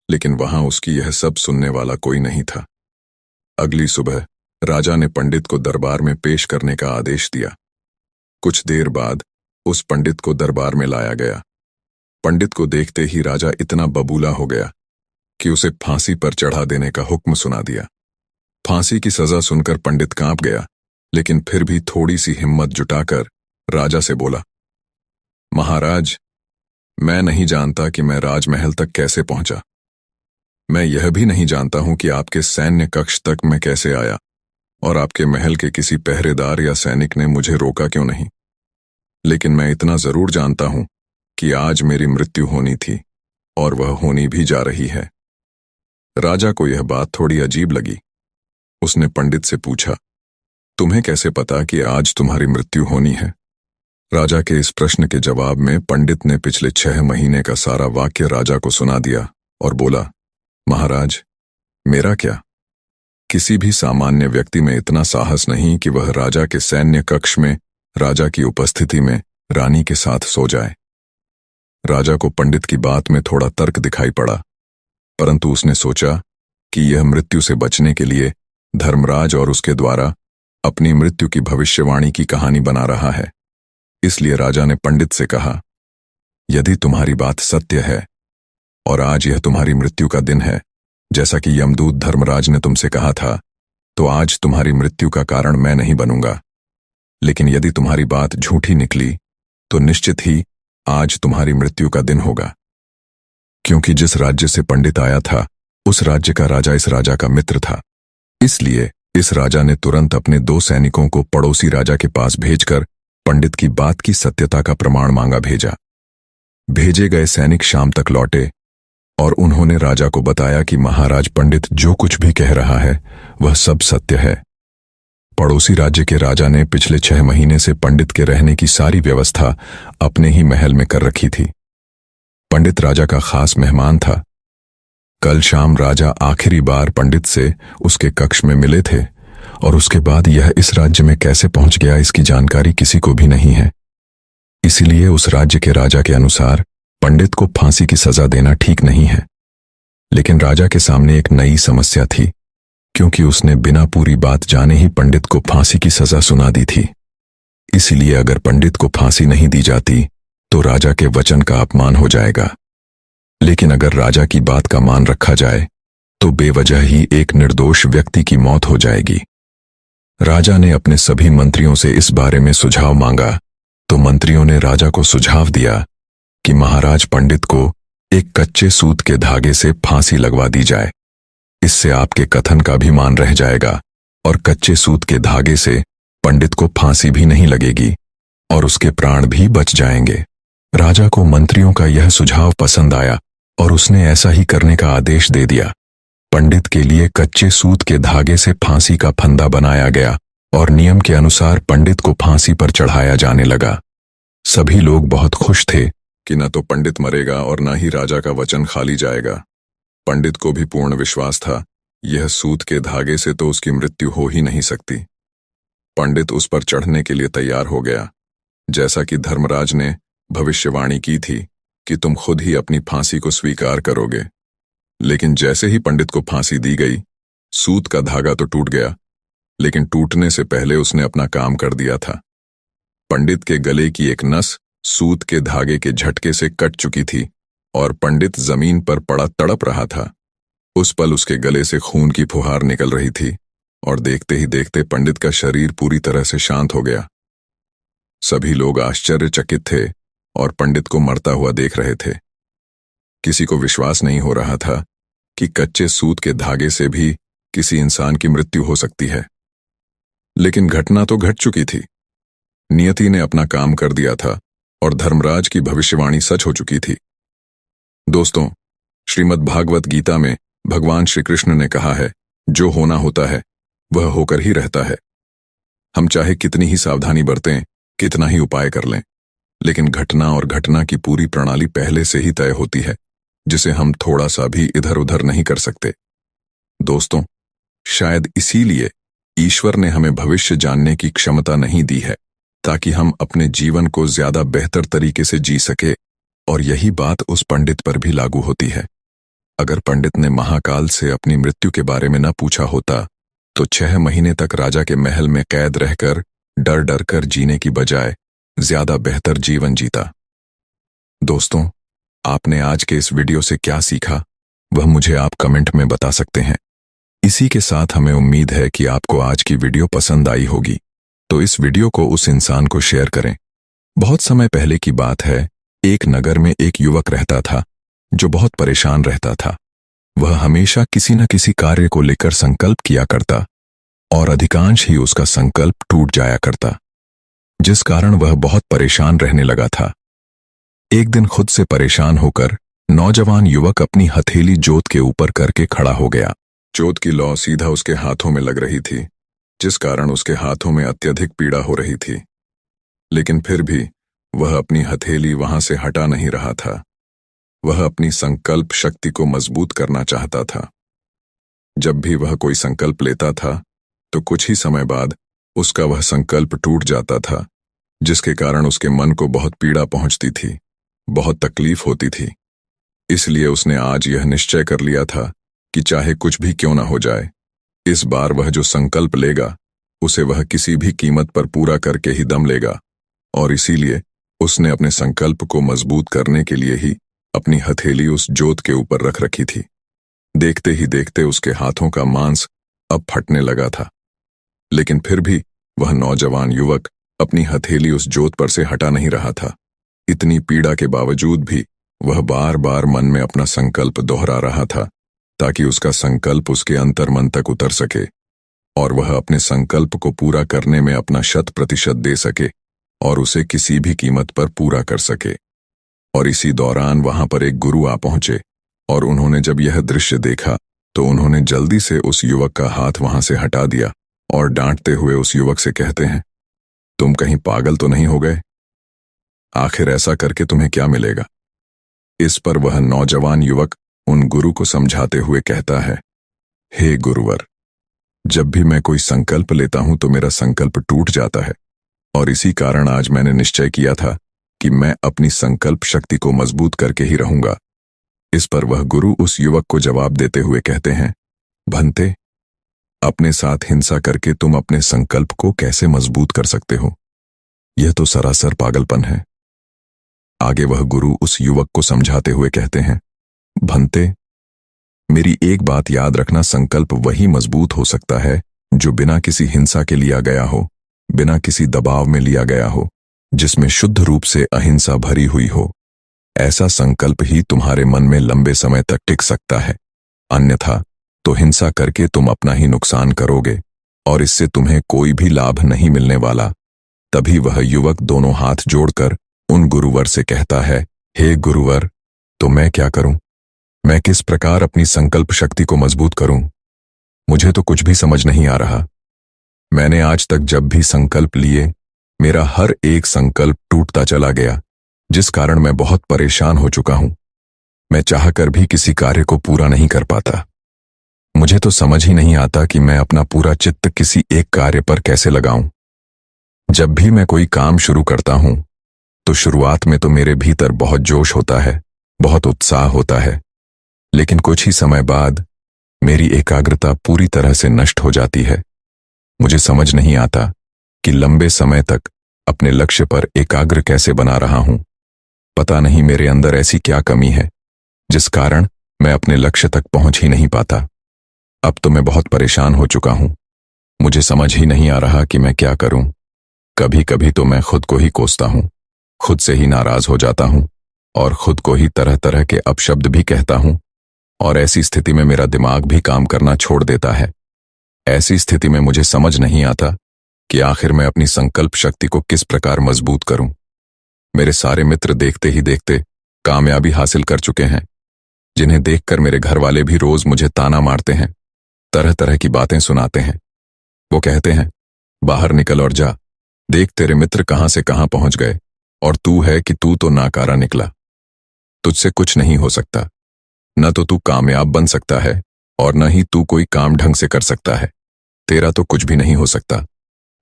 S1: लेकिन वहां उसकी यह सब सुनने वाला कोई नहीं था। अगली सुबह राजा ने पंडित को दरबार में पेश करने का आदेश दिया। कुछ देर बाद उस पंडित को दरबार में लाया गया। पंडित को देखते ही राजा इतना बबूला हो गया कि उसे फांसी पर चढ़ा देने का हुक्म सुना दिया। फांसी की सजा सुनकर पंडित कांप गया, लेकिन फिर भी थोड़ी सी हिम्मत जुटाकर राजा से बोला, महाराज, मैं नहीं जानता कि मैं राजमहल तक कैसे पहुंचा। मैं यह भी नहीं जानता हूं कि आपके सैन्य कक्ष तक मैं कैसे आया और आपके महल के किसी पहरेदार या सैनिक ने मुझे रोका क्यों नहीं। लेकिन मैं इतना जरूर जानता हूं कि आज मेरी मृत्यु होनी थी और वह होनी भी जा रही है। राजा को यह बात थोड़ी अजीब लगी। उसने पंडित से पूछा, तुम्हें कैसे पता कि आज तुम्हारी मृत्यु होनी है? राजा के इस प्रश्न के जवाब में पंडित ने पिछले 6 महीने का सारा वाक्य राजा को सुना दिया और बोला, महाराज, मेरा क्या? किसी भी सामान्य व्यक्ति में इतना साहस नहीं कि वह राजा के सैन्य कक्ष में राजा की उपस्थिति में रानी के साथ सो जाए। राजा को पंडित की बात में थोड़ा तर्क दिखाई पड़ा, परंतु उसने सोचा कि यह मृत्यु से बचने के लिए धर्मराज और उसके द्वारा अपनी मृत्यु की भविष्यवाणी की कहानी बना रहा है। इसलिए राजा ने पंडित से कहा, यदि तुम्हारी बात सत्य है और आज यह तुम्हारी मृत्यु का दिन है, जैसा कि यमदूत धर्मराज ने तुमसे कहा था, तो आज तुम्हारी मृत्यु का कारण मैं नहीं बनूंगा। लेकिन यदि तुम्हारी बात झूठी निकली तो निश्चित ही आज तुम्हारी मृत्यु का दिन होगा। क्योंकि जिस राज्य से पंडित आया था उस राज्य का राजा इस राजा का मित्र था। इसलिए इस राजा ने तुरंत अपने 2 सैनिकों को पड़ोसी राजा के पास भेजकर पंडित की बात की सत्यता का प्रमाण मांगा भेजा। भेजे गए सैनिक शाम तक लौटे और उन्होंने राजा को बताया कि महाराज पंडित जो कुछ भी कह रहा है वह सब सत्य है। पड़ोसी राज्य के राजा ने पिछले 6 महीने से पंडित के रहने की सारी व्यवस्था अपने ही महल में कर रखी थी। पंडित राजा का खास मेहमान था। कल शाम राजा आखिरी बार पंडित से उसके कक्ष में मिले थे और उसके बाद यह इस राज्य में कैसे पहुंच गया इसकी जानकारी किसी को भी नहीं है। इसीलिए उस राज्य के राजा के अनुसार पंडित को फांसी की सजा देना ठीक नहीं है। लेकिन राजा के सामने एक नई समस्या थी, क्योंकि उसने बिना पूरी बात जाने ही पंडित को फांसी की सजा सुना दी थी। इसलिए अगर पंडित को फांसी नहीं दी जाती तो राजा के वचन का अपमान हो जाएगा। लेकिन अगर राजा की बात का मान रखा जाए तो बेवजह ही एक निर्दोष व्यक्ति की मौत हो जाएगी। राजा ने अपने सभी मंत्रियों से इस बारे में सुझाव मांगा तो मंत्रियों ने राजा को सुझाव दिया कि महाराज पंडित को एक कच्चे सूत के धागे से फांसी लगवा दी जाए। इससे आपके कथन का भी मान रह जाएगा और कच्चे सूत के धागे से पंडित को फांसी भी नहीं लगेगी और उसके प्राण भी बच जाएंगे। राजा को मंत्रियों का यह सुझाव पसंद आया और उसने ऐसा ही करने का आदेश दे दिया। पंडित के लिए कच्चे सूत के धागे से फांसी का फंदा बनाया गया और नियम के अनुसार पंडित को फांसी पर चढ़ाया जाने लगा। सभी लोग बहुत खुश थे कि न तो पंडित मरेगा और न ही राजा का वचन खाली जाएगा। पंडित को भी पूर्ण विश्वास था, यह सूत के धागे से तो उसकी मृत्यु हो ही नहीं सकती। पंडित उस पर चढ़ने के लिए तैयार हो गया, जैसा कि धर्मराज ने भविष्यवाणी की थी कि तुम खुद ही अपनी फांसी को स्वीकार करोगे। लेकिन जैसे ही पंडित को फांसी दी गई, सूत का धागा तो टूट गया, लेकिन टूटने से पहले उसने अपना काम कर दिया था। पंडित के गले की एक नस सूत के धागे के झटके से कट चुकी थी और पंडित जमीन पर पड़ा तड़प रहा था। उस पल उसके गले से खून की फुहार निकल रही थी और देखते ही देखते पंडित का शरीर पूरी तरह से शांत हो गया। सभी लोग आश्चर्यचकित थे और पंडित को मरता हुआ देख रहे थे। किसी को विश्वास नहीं हो रहा था कि कच्चे सूत के धागे से भी किसी इंसान की मृत्यु हो सकती है। लेकिन घटना तो घट चुकी थी। नियति ने अपना काम कर दिया था और धर्मराज की भविष्यवाणी सच हो चुकी थी। दोस्तों, श्रीमद् भागवत गीता में भगवान श्री कृष्ण ने कहा है, जो होना होता है वह होकर ही रहता है। हम चाहे कितनी ही सावधानी बरतें, कितना ही उपाय कर लें, लेकिन घटना और घटना की पूरी प्रणाली पहले से ही तय होती है, जिसे हम थोड़ा सा भी इधर उधर नहीं कर सकते। दोस्तों, शायद इसीलिए ईश्वर ने हमें भविष्य जानने की क्षमता नहीं दी है, ताकि हम अपने जीवन को ज्यादा बेहतर तरीके से जी सके। और यही बात उस पंडित पर भी लागू होती है। अगर पंडित ने महाकाल से अपनी मृत्यु के बारे में न पूछा होता तो 6 महीने तक राजा के महल में कैद रहकर डर डर कर जीने की बजाय ज्यादा बेहतर जीवन जीता। दोस्तों, आपने आज के इस वीडियो से क्या सीखा, वह मुझे आप कमेंट में बता सकते हैं। इसी के साथ हमें उम्मीद है कि आपको आज की वीडियो पसंद आई होगी, तो इस वीडियो को उस इंसान को शेयर करें। बहुत समय पहले की बात है, एक नगर में एक युवक रहता था जो बहुत परेशान रहता था। वह हमेशा किसी न किसी कार्य को लेकर संकल्प किया करता और अधिकांश ही उसका संकल्प टूट जाया करता, जिस कारण वह बहुत परेशान रहने लगा था। एक दिन खुद से परेशान होकर नौजवान युवक अपनी हथेली जोत के ऊपर करके खड़ा हो गया। जोत की लौ सीधा उसके हाथों में लग रही थी, जिस कारण उसके हाथों में अत्यधिक पीड़ा हो रही थी। लेकिन फिर भी वह अपनी हथेली वहां से हटा नहीं रहा था। वह अपनी संकल्प शक्ति को मजबूत करना चाहता था। जब भी वह कोई संकल्प लेता था तो कुछ ही समय बाद उसका वह संकल्प टूट जाता था, जिसके कारण उसके मन को बहुत पीड़ा पहुंचती थी, बहुत तकलीफ होती थी। इसलिए उसने आज यह निश्चय कर लिया था कि चाहे कुछ भी क्यों ना हो जाए, इस बार वह जो संकल्प लेगा उसे वह किसी भी कीमत पर पूरा करके ही दम लेगा। और इसीलिए उसने अपने संकल्प को मजबूत करने के लिए ही अपनी हथेली उस जोत के ऊपर रख रखी थी। देखते ही देखते उसके हाथों का मांस अब फटने लगा था, लेकिन फिर भी वह नौजवान युवक अपनी हथेली उस जोत पर से हटा नहीं रहा था। इतनी पीड़ा के बावजूद भी वह बार बार मन में अपना संकल्प दोहरा रहा था, ताकि उसका संकल्प उसके अंतर्मन तक उतर सके और वह अपने संकल्प को पूरा करने में अपना 100% दे सके और उसे किसी भी कीमत पर पूरा कर सके। और इसी दौरान वहां पर एक गुरु आ पहुंचे और उन्होंने जब यह दृश्य देखा तो उन्होंने जल्दी से उस युवक का हाथ वहां से हटा दिया और डांटते हुए उस युवक से कहते हैं, तुम कहीं पागल तो नहीं हो गए? आखिर ऐसा करके तुम्हें क्या मिलेगा? इस पर वह नौजवान युवक उन गुरु को समझाते हुए कहता है, हे गुरुवर, जब भी मैं कोई संकल्प लेता हूं तो मेरा संकल्प टूट जाता है और इसी कारण आज मैंने निश्चय किया था कि मैं अपनी संकल्प शक्ति को मजबूत करके ही रहूंगा। इस पर वह गुरु उस युवक को जवाब देते हुए कहते हैं, भंते, अपने साथ हिंसा करके तुम अपने संकल्प को कैसे मजबूत कर सकते हो? यह तो सरासर पागलपन है। आगे वह गुरु उस युवक को समझाते हुए कहते हैं, भंते, मेरी एक बात याद रखना, संकल्प वही मजबूत हो सकता है जो बिना किसी हिंसा के लिया गया हो, बिना किसी दबाव में लिया गया हो, जिसमें शुद्ध रूप से अहिंसा भरी हुई हो। ऐसा संकल्प ही तुम्हारे मन में लंबे समय तक टिक सकता है, अन्यथा तो हिंसा करके तुम अपना ही नुकसान करोगे और इससे तुम्हें कोई भी लाभ नहीं मिलने वाला। तभी वह युवक दोनों हाथ जोड़कर उन गुरुवर से कहता है, हे गुरुवर, तो मैं क्या करूं? मैं किस प्रकार अपनी संकल्प शक्ति को मजबूत करूं? मुझे तो कुछ भी समझ नहीं आ रहा। मैंने आज तक जब भी संकल्प लिए, मेरा हर एक संकल्प टूटता चला गया, जिस कारण मैं बहुत परेशान हो चुका हूं। मैं चाहकर भी किसी कार्य को पूरा नहीं कर पाता। मुझे तो समझ ही नहीं आता कि मैं अपना पूरा चित्त किसी एक कार्य पर कैसे लगाऊं। जब भी मैं कोई काम शुरू करता हूं, तो शुरुआत में तो मेरे भीतर बहुत जोश होता है, बहुत उत्साह होता है, लेकिन कुछ ही समय बाद मेरी एकाग्रता पूरी तरह से नष्ट हो जाती है। मुझे समझ नहीं आता कि लंबे समय तक अपने लक्ष्य पर एकाग्र कैसे बना रहा हूं। पता नहीं मेरे अंदर ऐसी क्या कमी है, जिस कारण मैं अपने लक्ष्य तक पहुंच ही नहीं पाता। अब तो मैं बहुत परेशान हो चुका हूं। मुझे समझ ही नहीं आ रहा कि मैं क्या करूं। कभी कभी तो मैं खुद को ही कोसता हूं, खुद से ही नाराज हो जाता हूं और खुद को ही तरह तरह के अपशब्द भी कहता हूं, और ऐसी स्थिति में मेरा दिमाग भी काम करना छोड़ देता है। ऐसी स्थिति में मुझे समझ नहीं आता कि आखिर मैं अपनी संकल्प शक्ति को किस प्रकार मजबूत करूं। मेरे सारे मित्र देखते ही देखते कामयाबी हासिल कर चुके हैं, जिन्हें देखकर मेरे घर वाले भी रोज मुझे ताना मारते हैं, तरह तरह की बातें सुनाते हैं। वो कहते हैं, बाहर निकल और जा, देख तेरे मित्र कहां से कहां पहुंच गए और तू है कि तू तो नाकारा निकला। तुझसे कुछ नहीं हो सकता। न तो तू कामयाब बन सकता है और न ही तू कोई काम ढंग से कर सकता है। तेरा तो कुछ भी नहीं हो सकता।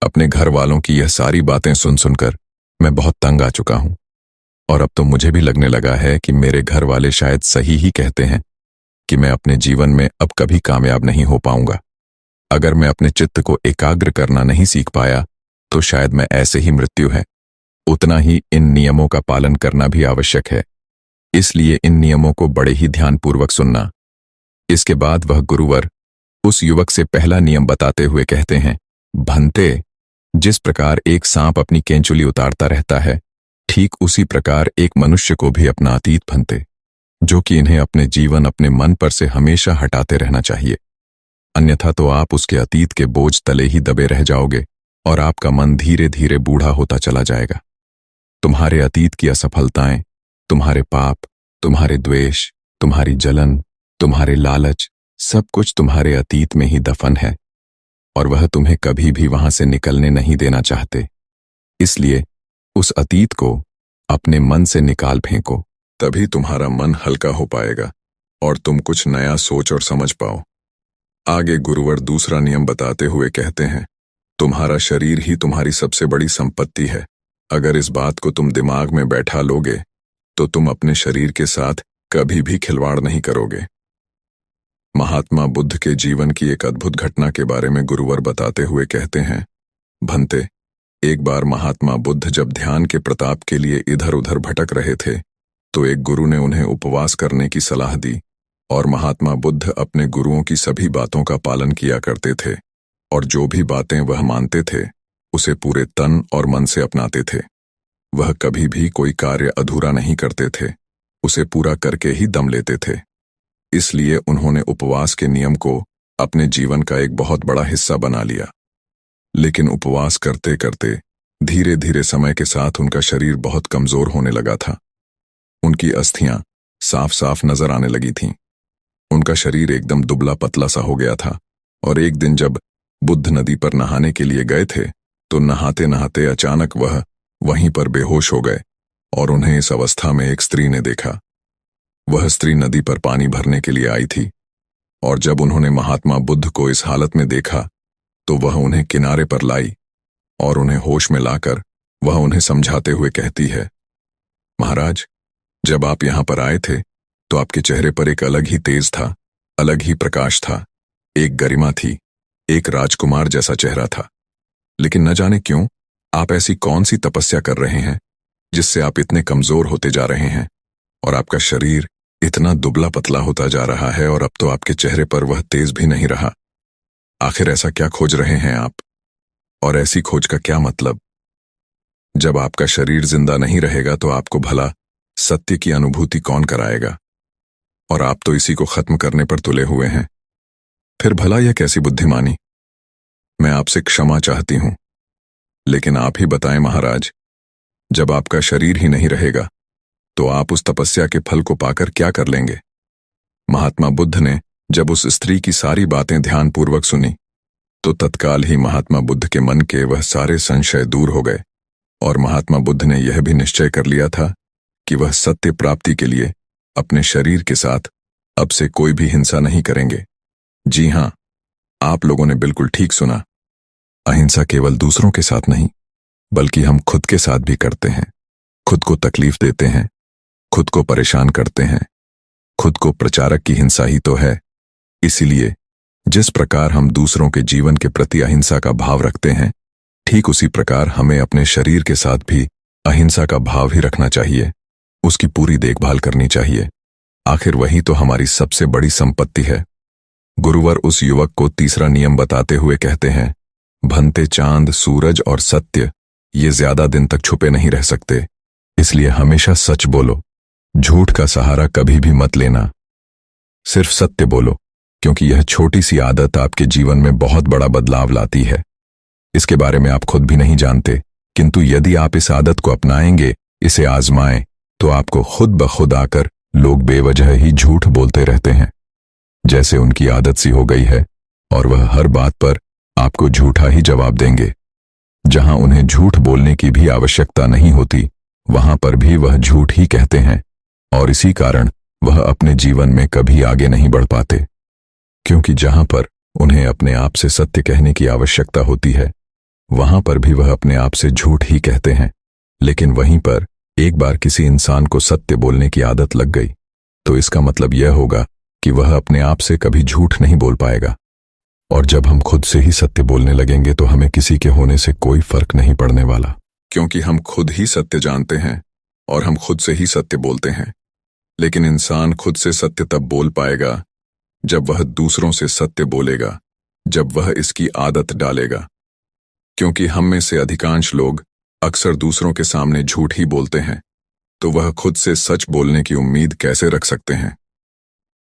S1: अपने घर वालों की यह सारी बातें सुन सुनकर मैं बहुत तंग आ चुका हूं, और अब तो मुझे भी लगने लगा है कि मेरे घर वाले शायद सही ही कहते हैं कि मैं अपने जीवन में अब कभी कामयाब नहीं हो पाऊंगा। अगर मैं अपने चित्त को एकाग्र करना नहीं सीख पाया तो शायद मैं ऐसे ही मृत्यु है। उतना ही इन नियमों का पालन करना भी आवश्यक है, इसलिए इन नियमों को बड़े ही ध्यानपूर्वक सुनना। इसके बाद वह गुरुवर उस युवक से पहला नियम बताते हुए कहते हैं, भंते, जिस प्रकार एक सांप अपनी केंचुली उतारता रहता है, ठीक उसी प्रकार एक मनुष्य को भी अपना अतीत भंते, जो कि इन्हें अपने जीवन अपने मन पर से हमेशा हटाते रहना चाहिए। अन्यथा तो आप उसके अतीत के बोझ तले ही दबे रह जाओगे और आपका मन धीरे धीरे बूढ़ा होता चला जाएगा। तुम्हारे अतीत की असफलताएं, तुम्हारे पाप, तुम्हारे द्वेष, तुम्हारी जलन, तुम्हारे लालच, सब कुछ तुम्हारे अतीत में ही दफन है, और वह तुम्हें कभी भी वहां से निकलने नहीं देना चाहते। इसलिए उस अतीत को अपने मन से निकाल फेंको, तभी तुम्हारा मन हल्का हो पाएगा और तुम कुछ नया सोच और समझ पाओ। आगे गुरुवर दूसरा नियम बताते हुए कहते हैं, तुम्हारा शरीर ही तुम्हारी सबसे बड़ी संपत्ति है। अगर इस बात को तुम दिमाग में बैठा लोगे तो तुम अपने शरीर के साथ कभी भी खिलवाड़ नहीं करोगे। महात्मा बुद्ध के जीवन की एक अद्भुत घटना के बारे में गुरुवर बताते हुए कहते हैं, भंते, एक बार महात्मा बुद्ध जब ध्यान के प्रताप के लिए इधर उधर भटक रहे थे, तो एक गुरु ने उन्हें उपवास करने की सलाह दी, और महात्मा बुद्ध अपने गुरुओं की सभी बातों का पालन किया करते थे, और जो भी बातें वह मानते थे उसे पूरे तन और मन से अपनाते थे। वह कभी भी कोई कार्य अधूरा नहीं करते थे, उसे पूरा करके ही दम लेते थे। इसलिए उन्होंने उपवास के नियम को अपने जीवन का एक बहुत बड़ा हिस्सा बना लिया। लेकिन उपवास करते करते धीरे धीरे समय के साथ उनका शरीर बहुत कमजोर होने लगा था। उनकी अस्थियां साफ साफ नजर आने लगी थीं। उनका शरीर एकदम दुबला पतला सा हो गया था, और एक दिन जब बुद्ध नदी पर नहाने के लिए गए थे, तो नहाते नहाते अचानक वह वहीं पर बेहोश हो गए, और उन्हें इस अवस्था में एक स्त्री ने देखा। वह स्त्री नदी पर पानी भरने के लिए आई थी, और जब उन्होंने महात्मा बुद्ध को इस हालत में देखा तो वह उन्हें किनारे पर लाई, और उन्हें होश में लाकर वह उन्हें समझाते हुए कहती है, महाराज, जब आप यहां पर आए थे तो आपके चेहरे पर एक अलग ही तेज था, अलग ही प्रकाश था, एक गरिमा थी, एक राजकुमार जैसा चेहरा था। लेकिन न जाने क्यों आप ऐसी कौन सी तपस्या कर रहे हैं जिससे आप इतने कमजोर होते जा रहे हैं, और आपका शरीर इतना दुबला पतला होता जा रहा है, और अब तो आपके चेहरे पर वह तेज भी नहीं रहा। आखिर ऐसा क्या खोज रहे हैं आप, और ऐसी खोज का क्या मतलब? जब आपका शरीर जिंदा नहीं रहेगा तो आपको भला सत्य की अनुभूति कौन कराएगा? और आप तो इसी को खत्म करने पर तुले हुए हैं। फिर भला यह कैसी बुद्धिमानी? मैं आपसे क्षमा चाहती हूं। लेकिन आप ही बताएं महाराज, जब आपका शरीर ही नहीं रहेगा तो आप उस तपस्या के फल को पाकर क्या कर लेंगे? महात्मा बुद्ध ने जब उस स्त्री की सारी बातें ध्यानपूर्वक सुनी तो तत्काल ही महात्मा बुद्ध के मन के वह सारे संशय दूर हो गए और महात्मा बुद्ध ने यह भी निश्चय कर लिया था कि वह सत्य प्राप्ति के लिए अपने शरीर के साथ अब से कोई भी हिंसा नहीं करेंगे। जी हां, आप लोगों ने बिल्कुल ठीक सुना। अहिंसा केवल दूसरों के साथ नहीं, बल्कि हम खुद के साथ भी करते हैं। खुद को तकलीफ देते हैं, खुद को परेशान करते हैं। खुद को प्रचारक की हिंसा ही तो है। इसीलिए जिस प्रकार हम दूसरों के जीवन के प्रति अहिंसा का भाव रखते हैं, ठीक उसी प्रकार हमें अपने शरीर के साथ भी अहिंसा का भाव ही रखना चाहिए। उसकी पूरी देखभाल करनी चाहिए। आखिर वही तो हमारी सबसे बड़ी संपत्ति है। गुरुवर उस युवक को तीसरा नियम बताते हुए कहते हैं, भनते चांद, सूरज और सत्य ये ज्यादा दिन तक छुपे नहीं रह सकते, इसलिए हमेशा सच बोलो। झूठ का सहारा कभी भी मत लेना। सिर्फ सत्य बोलो, क्योंकि यह छोटी सी आदत आपके जीवन में बहुत बड़ा बदलाव लाती है। इसके बारे में आप खुद भी नहीं जानते, किंतु यदि आप इस आदत को अपनाएंगे, इसे आजमाएं, तो आपको खुद ब खुद आकर लोग बेवजह ही झूठ बोलते रहते हैं, जैसे उनकी आदत सी हो गई है, और वह हर बात पर आपको झूठा ही जवाब देंगे। जहां उन्हें झूठ बोलने की भी आवश्यकता नहीं होती, वहां पर भी वह झूठ ही कहते हैं, और इसी कारण वह अपने जीवन में कभी आगे नहीं बढ़ पाते। क्योंकि जहां पर उन्हें अपने आप से सत्य कहने की आवश्यकता होती है, वहां पर भी वह अपने आप से झूठ ही कहते हैं। लेकिन वहीं पर एक बार किसी इंसान को सत्य बोलने की आदत लग गई, तो इसका मतलब यह होगा कि वह अपने आप से कभी झूठ नहीं बोल पाएगा। और जब हम खुद से ही सत्य बोलने लगेंगे तो हमें किसी के होने से कोई फर्क नहीं पड़ने वाला, क्योंकि हम खुद ही सत्य जानते हैं और हम खुद से ही सत्य बोलते हैं। लेकिन इंसान खुद से सत्य तब बोल पाएगा जब वह दूसरों से सत्य बोलेगा, जब वह इसकी आदत डालेगा। क्योंकि हम में से अधिकांश लोग अक्सर दूसरों के सामने झूठ ही बोलते हैं, तो वह खुद से सच बोलने की उम्मीद कैसे रख सकते हैं?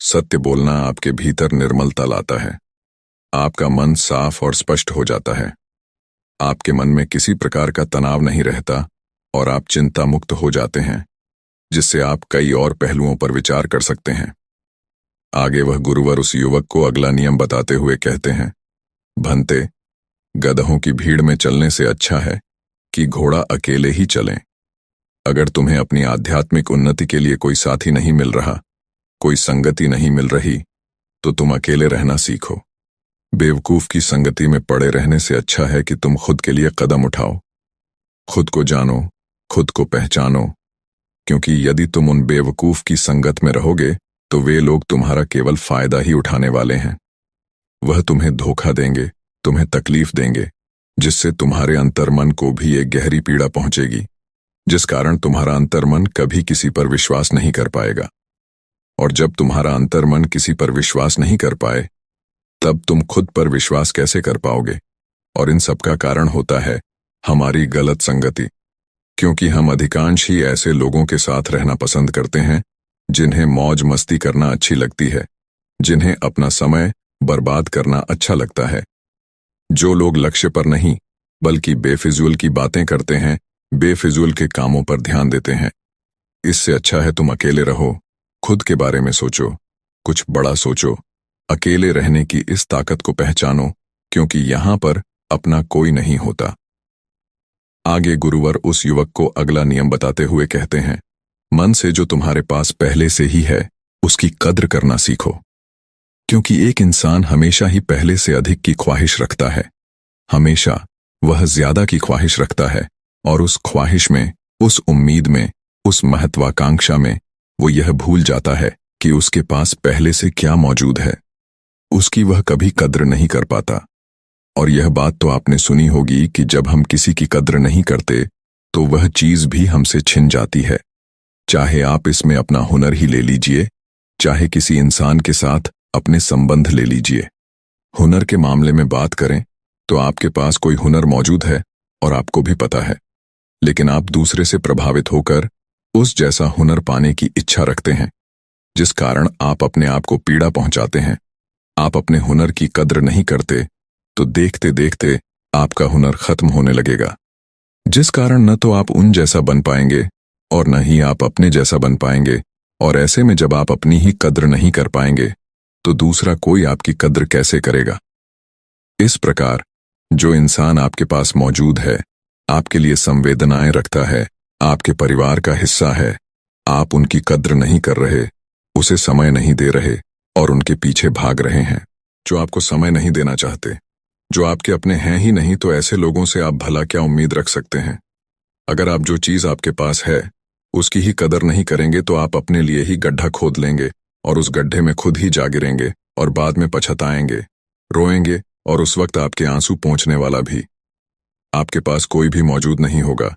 S1: सत्य बोलना आपके भीतर निर्मलता लाता है। आपका मन साफ और स्पष्ट हो जाता है। आपके मन में किसी प्रकार का तनाव नहीं रहता और आप चिंता मुक्त हो जाते हैं, जिससे आप कई और पहलुओं पर विचार कर सकते हैं। आगे वह गुरुवर उस युवक को अगला नियम बताते हुए कहते हैं, भंते, गधों की भीड़ में चलने से अच्छा है कि घोड़ा अकेले ही चलें। अगर तुम्हें अपनी आध्यात्मिक उन्नति के लिए कोई साथी नहीं मिल रहा, कोई संगति नहीं मिल रही, तो तुम अकेले रहना सीखो। बेवकूफ की संगति में पड़े रहने से अच्छा है कि तुम खुद के लिए कदम उठाओ। खुद को जानो, खुद को पहचानो, क्योंकि यदि तुम उन बेवकूफ की संगत में रहोगे तो वे लोग तुम्हारा केवल फायदा ही उठाने वाले हैं। वह तुम्हें धोखा देंगे, तुम्हें तकलीफ देंगे, जिससे तुम्हारे अंतर्मन को भी एक गहरी पीड़ा पहुंचेगी, जिस कारण तुम्हारा अंतर्मन कभी किसी पर विश्वास नहीं कर पाएगा। और जब तुम्हारा अंतर्मन किसी पर विश्वास नहीं कर पाए, तब तुम खुद पर विश्वास कैसे कर पाओगे? और इन सब का कारण होता है हमारी गलत संगति। क्योंकि हम अधिकांश ही ऐसे लोगों के साथ रहना पसंद करते हैं जिन्हें मौज मस्ती करना अच्छी लगती है, जिन्हें अपना समय बर्बाद करना अच्छा लगता है। जो लोग लक्ष्य पर नहीं बल्कि बेफिजूल की बातें करते हैं, बेफिजूल के कामों पर ध्यान देते हैं। इससे अच्छा है तुम अकेले रहो, खुद के बारे में सोचो, कुछ बड़ा सोचो। अकेले रहने की इस ताकत को पहचानो, क्योंकि यहां पर अपना कोई नहीं होता। आगे गुरुवर उस युवक को अगला नियम बताते हुए कहते हैं, मन से जो तुम्हारे पास पहले से ही है उसकी कद्र करना सीखो। क्योंकि एक इंसान हमेशा ही पहले से अधिक की ख्वाहिश रखता है, हमेशा वह ज्यादा की ख्वाहिश रखता है, और उस ख्वाहिश में, उस उम्मीद में, उस महत्वाकांक्षा में वो यह भूल जाता है कि उसके पास पहले से क्या मौजूद है। उसकी वह कभी कद्र नहीं कर पाता। और यह बात तो आपने सुनी होगी कि जब हम किसी की कद्र नहीं करते तो वह चीज भी हमसे छिन जाती है। चाहे आप इसमें अपना हुनर ही ले लीजिए, चाहे किसी इंसान के साथ अपने संबंध ले लीजिए। हुनर के मामले में बात करें तो आपके पास कोई हुनर मौजूद है और आपको भी पता है, लेकिन आप दूसरे से प्रभावित होकर उस जैसा हुनर पाने की इच्छा रखते हैं, जिस कारण आप अपने आप को पीड़ा पहुंचाते हैं। आप अपने हुनर की कद्र नहीं करते तो देखते देखते आपका हुनर खत्म होने लगेगा, जिस कारण न तो आप उन जैसा बन पाएंगे और न ही आप अपने जैसा बन पाएंगे। और ऐसे में जब आप अपनी ही कद्र नहीं कर पाएंगे तो दूसरा कोई आपकी कद्र कैसे करेगा। इस प्रकार जो इंसान आपके पास मौजूद है, आपके लिए संवेदनाएं रखता है, आपके परिवार का हिस्सा है, आप उनकी कद्र नहीं कर रहे, उसे समय नहीं दे रहे और उनके पीछे भाग रहे हैं। जो आपको समय नहीं देना चाहते, जो आपके अपने हैं ही नहीं, तो ऐसे लोगों से आप भला क्या उम्मीद रख सकते हैं। अगर आप जो चीज आपके पास है उसकी ही कदर नहीं करेंगे तो आप अपने लिए ही गड्ढा खोद लेंगे और उस गड्ढे में खुद ही जा गिरेंगे और बाद में पछताएंगे, रोएंगे और उस वक्त आपके आंसू पोंछने वाला भी आपके पास कोई भी मौजूद नहीं होगा,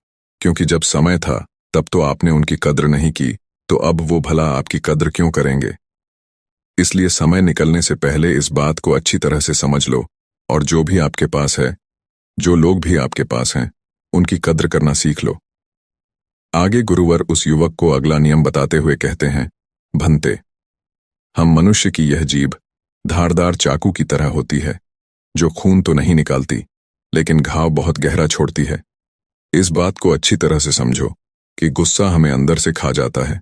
S1: क्योंकि जब समय था तब तो आपने उनकी कद्र नहीं की, तो अब वो भला आपकी कद्र क्यों करेंगे। इसलिए समय निकलने से पहले इस बात को अच्छी तरह से समझ लो और जो भी आपके पास है, जो लोग भी आपके पास हैं, उनकी कद्र करना सीख लो। आगे गुरुवर उस युवक को अगला नियम बताते हुए कहते हैं, भंते, हम मनुष्य की यह जीभ धारदार चाकू की तरह होती है, जो खून तो नहीं निकालती लेकिन घाव बहुत गहरा छोड़ती है। इस बात को अच्छी तरह से समझो कि गुस्सा हमें अंदर से खा जाता है।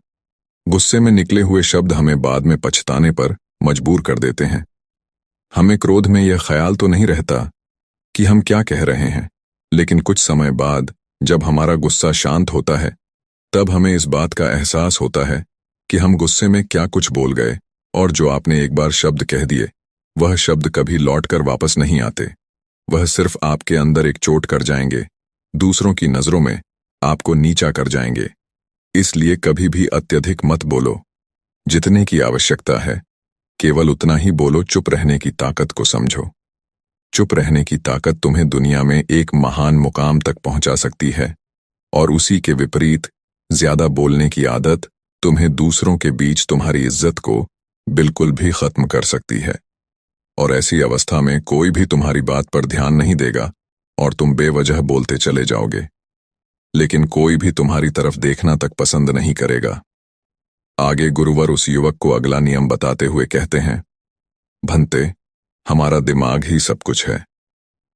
S1: गुस्से में निकले हुए शब्द हमें बाद में पछताने पर मजबूर कर देते हैं। हमें क्रोध में यह ख्याल तो नहीं रहता कि हम क्या कह रहे हैं, लेकिन कुछ समय बाद जब हमारा गुस्सा शांत होता है तब हमें इस बात का एहसास होता है कि हम गुस्से में क्या कुछ बोल गए और जो आपने एक बार शब्द कह दिए वह शब्द कभी लौटकर वापस नहीं आते। वह सिर्फ आपके अंदर एक चोट कर जाएंगे, दूसरों की नजरों में आपको नीचा कर जाएंगे। इसलिए कभी भी अत्यधिक मत बोलो। जितने की आवश्यकता है केवल उतना ही बोलो। चुप रहने की ताकत को समझो। चुप रहने की ताकत तुम्हें दुनिया में एक महान मुकाम तक पहुंचा सकती है और उसी के विपरीत ज्यादा बोलने की आदत तुम्हें दूसरों के बीच तुम्हारी इज्जत को बिल्कुल भी खत्म कर सकती है। और ऐसी अवस्था में कोई भी तुम्हारी बात पर ध्यान नहीं देगा और तुम बेवजह बोलते चले जाओगे, लेकिन कोई भी तुम्हारी तरफ देखना तक पसंद नहीं करेगा। आगे गुरुवर उस युवक को अगला नियम बताते हुए कहते हैं, भंते, हमारा दिमाग ही सब कुछ है।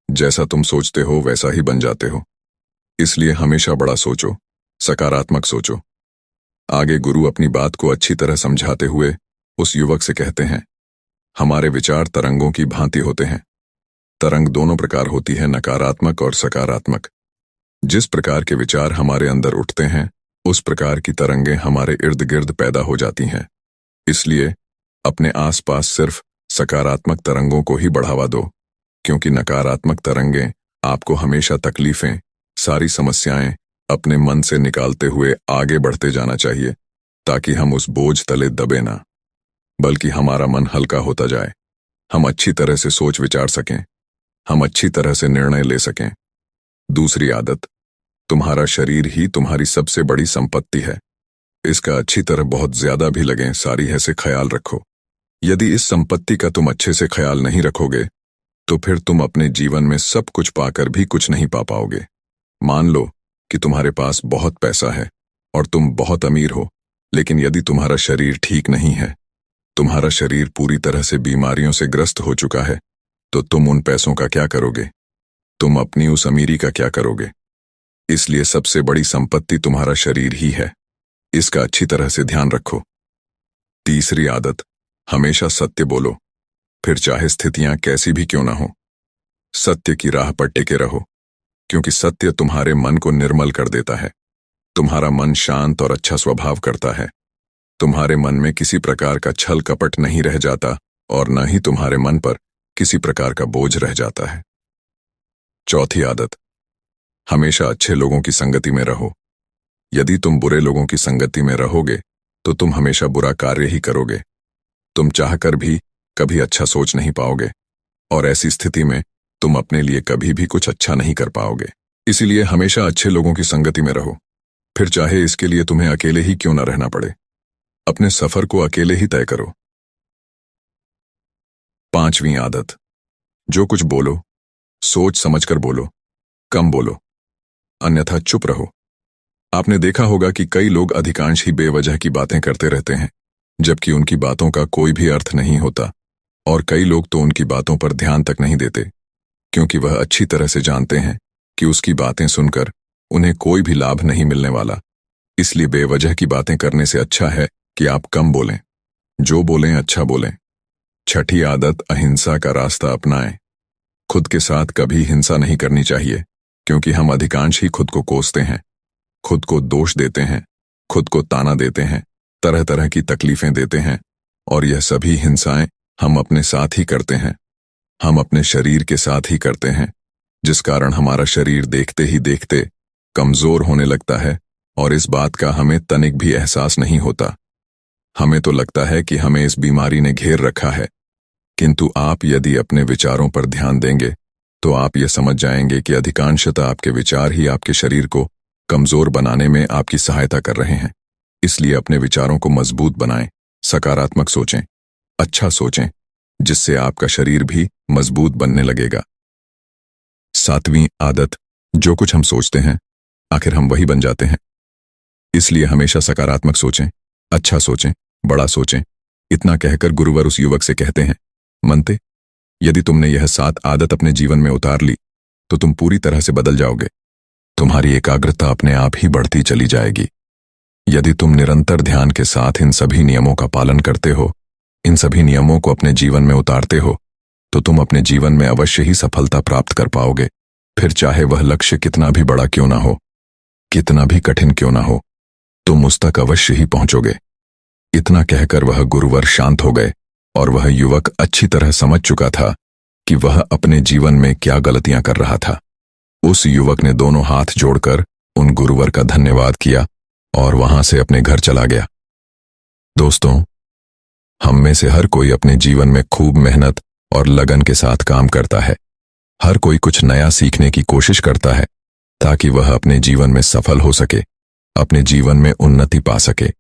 S1: जैसा तुम सोचते हो वैसा ही बन जाते हो, इसलिए हमेशा बड़ा सोचो, सकारात्मक सोचो। आगे गुरु अपनी बात को अच्छी तरह समझाते हुए उस युवक से कहते हैं, हमारे विचार तरंगों की भांति होते हैं। तरंग दोनों प्रकार होती है, नकारात्मक और सकारात्मक। जिस प्रकार के विचार हमारे अंदर उठते हैं उस प्रकार की तरंगें हमारे इर्द गिर्द पैदा हो जाती हैं। इसलिए अपने आसपास सिर्फ सकारात्मक तरंगों को ही बढ़ावा दो, क्योंकि नकारात्मक तरंगें आपको हमेशा तकलीफें, सारी समस्याएं अपने मन से निकालते हुए आगे बढ़ते जाना चाहिए, ताकि हम उस बोझ तले दबे ना, बल्कि हमारा मन हल्का होता जाए, हम अच्छी तरह से सोच विचार सकें, हम अच्छी तरह से निर्णय ले सकें। दूसरी आदत, तुम्हारा शरीर ही तुम्हारी सबसे बड़ी संपत्ति है। इसका अच्छी तरह बहुत ज्यादा भी लगे सारी है से ख्याल रखो। यदि इस संपत्ति का तुम अच्छे से ख्याल नहीं रखोगे तो फिर तुम अपने जीवन में सब कुछ पाकर भी कुछ नहीं पा पाओगे। मान लो कि तुम्हारे पास बहुत पैसा है और तुम बहुत अमीर हो, लेकिन यदि तुम्हारा शरीर ठीक नहीं है, तुम्हारा शरीर पूरी तरह से बीमारियों से ग्रस्त हो चुका है, तो तुम उन पैसों का क्या करोगे? तुम अपनी उस अमीरी का क्या करोगे? इसलिए सबसे बड़ी संपत्ति तुम्हारा शरीर ही है। इसका अच्छी तरह से ध्यान रखो। तीसरी आदत, हमेशा सत्य बोलो, फिर चाहे स्थितियां कैसी भी क्यों ना हो। सत्य की राह पर टिके रहो, क्योंकि सत्य तुम्हारे मन को निर्मल कर देता है। तुम्हारा मन शांत और अच्छा स्वभाव करता है। तुम्हारे मन में किसी प्रकार का छल कपट नहीं रह जाता और न ही तुम्हारे मन पर किसी प्रकार का बोझ रह जाता है। चौथी आदत, हमेशा अच्छे लोगों की संगति में रहो। यदि तुम बुरे लोगों की संगति में रहोगे तो तुम हमेशा बुरा कार्य ही करोगे। तुम चाहकर भी कभी अच्छा सोच नहीं पाओगे और ऐसी स्थिति में तुम अपने लिए कभी भी कुछ अच्छा नहीं कर पाओगे। इसीलिए हमेशा अच्छे लोगों की संगति में रहो, फिर चाहे इसके लिए तुम्हें अकेले ही क्यों न रहना पड़े। अपने सफर को अकेले ही तय करो। पांचवी आदत, जो कुछ बोलो सोच समझकर बोलो, कम बोलो, अन्यथा चुप रहो। आपने देखा होगा कि कई लोग अधिकांश ही बेवजह की बातें करते रहते हैं, जबकि उनकी बातों का कोई भी अर्थ नहीं होता, और कई लोग तो उनकी बातों पर ध्यान तक नहीं देते। क्योंकि वह अच्छी तरह से जानते हैं कि उसकी बातें सुनकर उन्हें कोई भी लाभ नहीं मिलने वाला। इसलिए बेवजह की बातें करने से अच्छा है कि आप कम बोलें, जो बोलें अच्छा बोलें। छठी आदत, अहिंसा का रास्ता अपनाएं। खुद के साथ कभी हिंसा नहीं करनी चाहिए, क्योंकि हम अधिकांश ही खुद को कोसते हैं, खुद को दोष देते हैं, खुद को ताना देते हैं, तरह तरह की तकलीफें देते हैं, और यह सभी हिंसाएं हम अपने साथ ही करते हैं। हम अपने शरीर के साथ ही करते हैं, जिस कारण हमारा शरीर देखते ही देखते कमजोर होने लगता है, और इस बात का हमें तनिक भी एहसास नहीं होता। हमें तो लगता है कि हमें इस बीमारी ने घेर रखा है, किंतु आप यदि अपने विचारों पर ध्यान देंगे तो आप ये समझ जाएंगे कि अधिकांशतः आपके विचार ही आपके शरीर को कमजोर बनाने में आपकी सहायता कर रहे हैं। इसलिए अपने विचारों को मजबूत बनाएं, सकारात्मक सोचें, अच्छा सोचें, जिससे आपका शरीर भी मजबूत बनने लगेगा। 7वीं आदत, जो कुछ हम सोचते हैं आखिर हम वही बन जाते हैं। इसलिए हमेशा सकारात्मक सोचें, अच्छा सोचें, बड़ा सोचें। इतना कहकर गुरुवर उस युवक से कहते हैं, मनते, यदि तुमने यह 7 आदत अपने जीवन में उतार ली तो तुम पूरी तरह से बदल जाओगे। तुम्हारी एकाग्रता अपने आप ही बढ़ती चली जाएगी। यदि तुम निरंतर ध्यान के साथ इन सभी नियमों का पालन करते हो, इन सभी नियमों को अपने जीवन में उतारते हो, तो तुम अपने जीवन में अवश्य ही सफलता प्राप्त कर पाओगे। फिर चाहे वह लक्ष्य कितना भी बड़ा क्यों ना हो, कितना भी कठिन क्यों ना हो, तुम उस तक अवश्य ही पहुंचोगे। इतना कहकर वह गुरुवर शांत हो गए, और वह युवक अच्छी तरह समझ चुका था कि वह अपने जीवन में क्या गलतियां कर रहा था। उस युवक ने दोनों हाथ जोड़कर उन गुरुवर का धन्यवाद किया और वहां से अपने घर चला गया। दोस्तों, हम में से हर कोई अपने जीवन में खूब मेहनत और लगन के साथ काम करता है। हर कोई कुछ नया सीखने की कोशिश करता है ताकि वह अपने जीवन में सफल हो सके, अपने जीवन में उन्नति पा सके।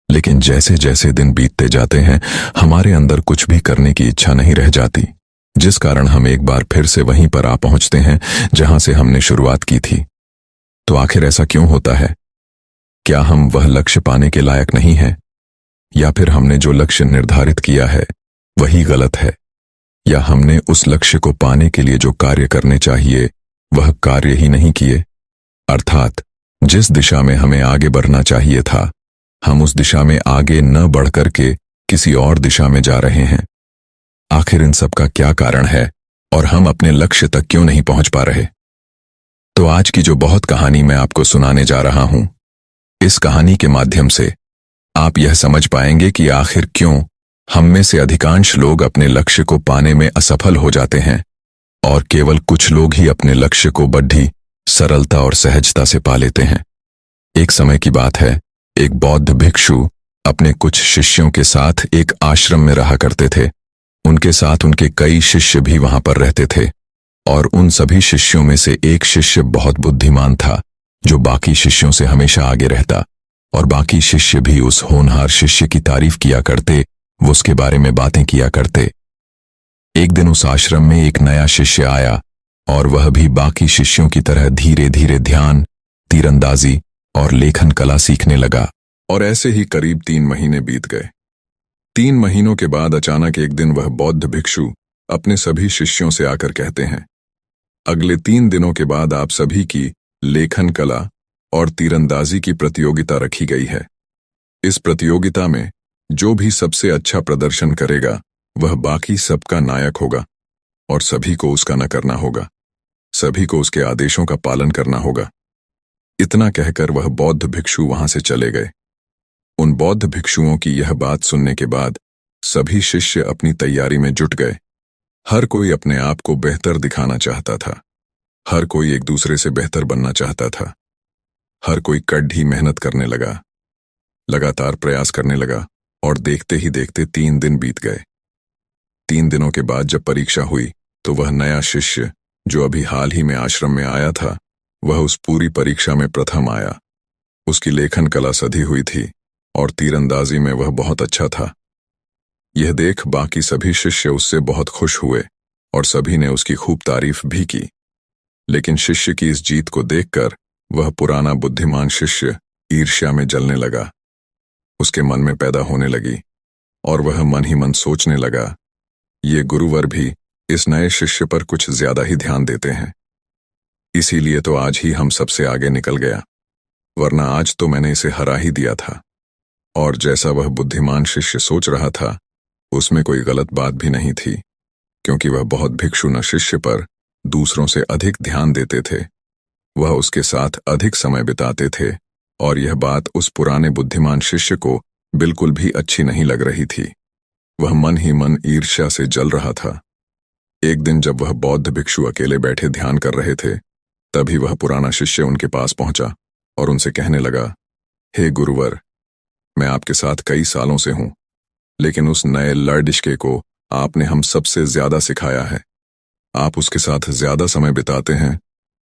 S1: लेकिन जैसे जैसे दिन बीतते जाते हैं, हमारे अंदर कुछ भी करने की इच्छा नहीं रह जाती, जिस कारण हम एक बार फिर से वहीं पर आ पहुंचते हैं जहां से हमने शुरुआत की थी। तो आखिर ऐसा क्यों होता है? क्या हम वह लक्ष्य पाने के लायक नहीं हैं? या फिर हमने जो लक्ष्य निर्धारित किया है वही गलत है? या हमने उस लक्ष्य को पाने के लिए जो कार्य करने चाहिए वह कार्य ही नहीं किए? अर्थात जिस दिशा में हमें आगे बढ़ना चाहिए था, हम उस दिशा में आगे न बढ़ करके किसी और दिशा में जा रहे हैं। आखिर इन सब का क्या कारण है और हम अपने लक्ष्य तक क्यों नहीं पहुंच पा रहे? तो आज की जो बहुत कहानी मैं आपको सुनाने जा रहा हूं, इस कहानी के माध्यम से आप यह समझ पाएंगे कि आखिर क्यों हम में से अधिकांश लोग अपने लक्ष्य को पाने में असफल हो जाते हैं, और केवल कुछ लोग ही अपने लक्ष्य को बड़ी सरलता और सहजता से पा लेते हैं। एक समय की बात है, एक बौद्ध भिक्षु अपने कुछ शिष्यों के साथ एक आश्रम में रहा करते थे। उनके साथ उनके कई शिष्य भी वहां पर रहते थे, और उन सभी शिष्यों में से एक शिष्य बहुत बुद्धिमान था, जो बाकी शिष्यों से हमेशा आगे रहता, और बाकी शिष्य भी उस होनहार शिष्य की तारीफ किया करते, वो उसके बारे में बातें किया करते। एक दिन उस आश्रम में एक नया शिष्य आया, और वह भी बाकी शिष्यों की तरह धीरे धीरे ध्यान, तीरंदाजी और लेखन कला सीखने लगा। और ऐसे ही करीब 3 महीने बीत गए। 3 महीनों के बाद अचानक एक दिन वह बौद्ध भिक्षु अपने सभी शिष्यों से आकर कहते हैं, अगले 3 दिनों के बाद आप सभी की लेखन कला और तीरंदाजी की प्रतियोगिता रखी गई है। इस प्रतियोगिता में जो भी सबसे अच्छा प्रदर्शन करेगा वह बाकी सबका नायक होगा, और सभी को उसका न करना होगा, सभी को उसके आदेशों का पालन करना होगा। इतना कहकर वह बौद्ध भिक्षु वहां से चले गए। उन बौद्ध भिक्षुओं की यह बात सुनने के बाद सभी शिष्य अपनी तैयारी में जुट गए। हर कोई अपने आप को बेहतर दिखाना चाहता था, हर कोई एक दूसरे से बेहतर बनना चाहता था। हर कोई कड़ी मेहनत करने लगा, लगातार प्रयास करने लगा, और देखते ही देखते 3 दिन बीत गए। 3 दिनों के बाद जब परीक्षा हुई तो वह नया शिष्य जो अभी हाल ही में आश्रम में आया था, वह उस पूरी परीक्षा में प्रथम आया। उसकी लेखन कला सधी हुई थी और तीरंदाजी में वह बहुत अच्छा था। यह देख बाकी सभी शिष्य उससे बहुत खुश हुए और सभी ने उसकी खूब तारीफ भी की। लेकिन शिष्य की इस जीत को देखकर वह पुराना बुद्धिमान शिष्य ईर्ष्या में जलने लगा। उसके मन में पैदा होने लगी और वह मन ही मन सोचने लगा, ये गुरुवर भी इस नए शिष्य पर कुछ ज्यादा ही ध्यान देते हैं। इसीलिए तो आज ही हम सबसे आगे निकल गया, वरना आज तो मैंने इसे हरा ही दिया था। और जैसा वह बुद्धिमान शिष्य सोच रहा था, उसमें कोई गलत बात भी नहीं थी, क्योंकि वह बहुत भिक्षुन शिष्य पर दूसरों से अधिक ध्यान देते थे। वह उसके साथ अधिक समय बिताते थे, और यह बात उस पुराने बुद्धिमान शिष्य को बिल्कुल भी अच्छी नहीं लग रही थी। वह मन ही मन ईर्ष्या से जल रहा था। एक दिन जब वह बौद्ध भिक्षु अकेले बैठे ध्यान कर रहे थे, तभी वह पुराना शिष्य उनके पास पहुंचा और उनसे कहने लगा, हे गुरुवर, मैं आपके साथ कई सालों से हूं, लेकिन उस नए लड़डिशके को आपने हम सबसे ज्यादा सिखाया है। आप उसके साथ ज्यादा समय बिताते हैं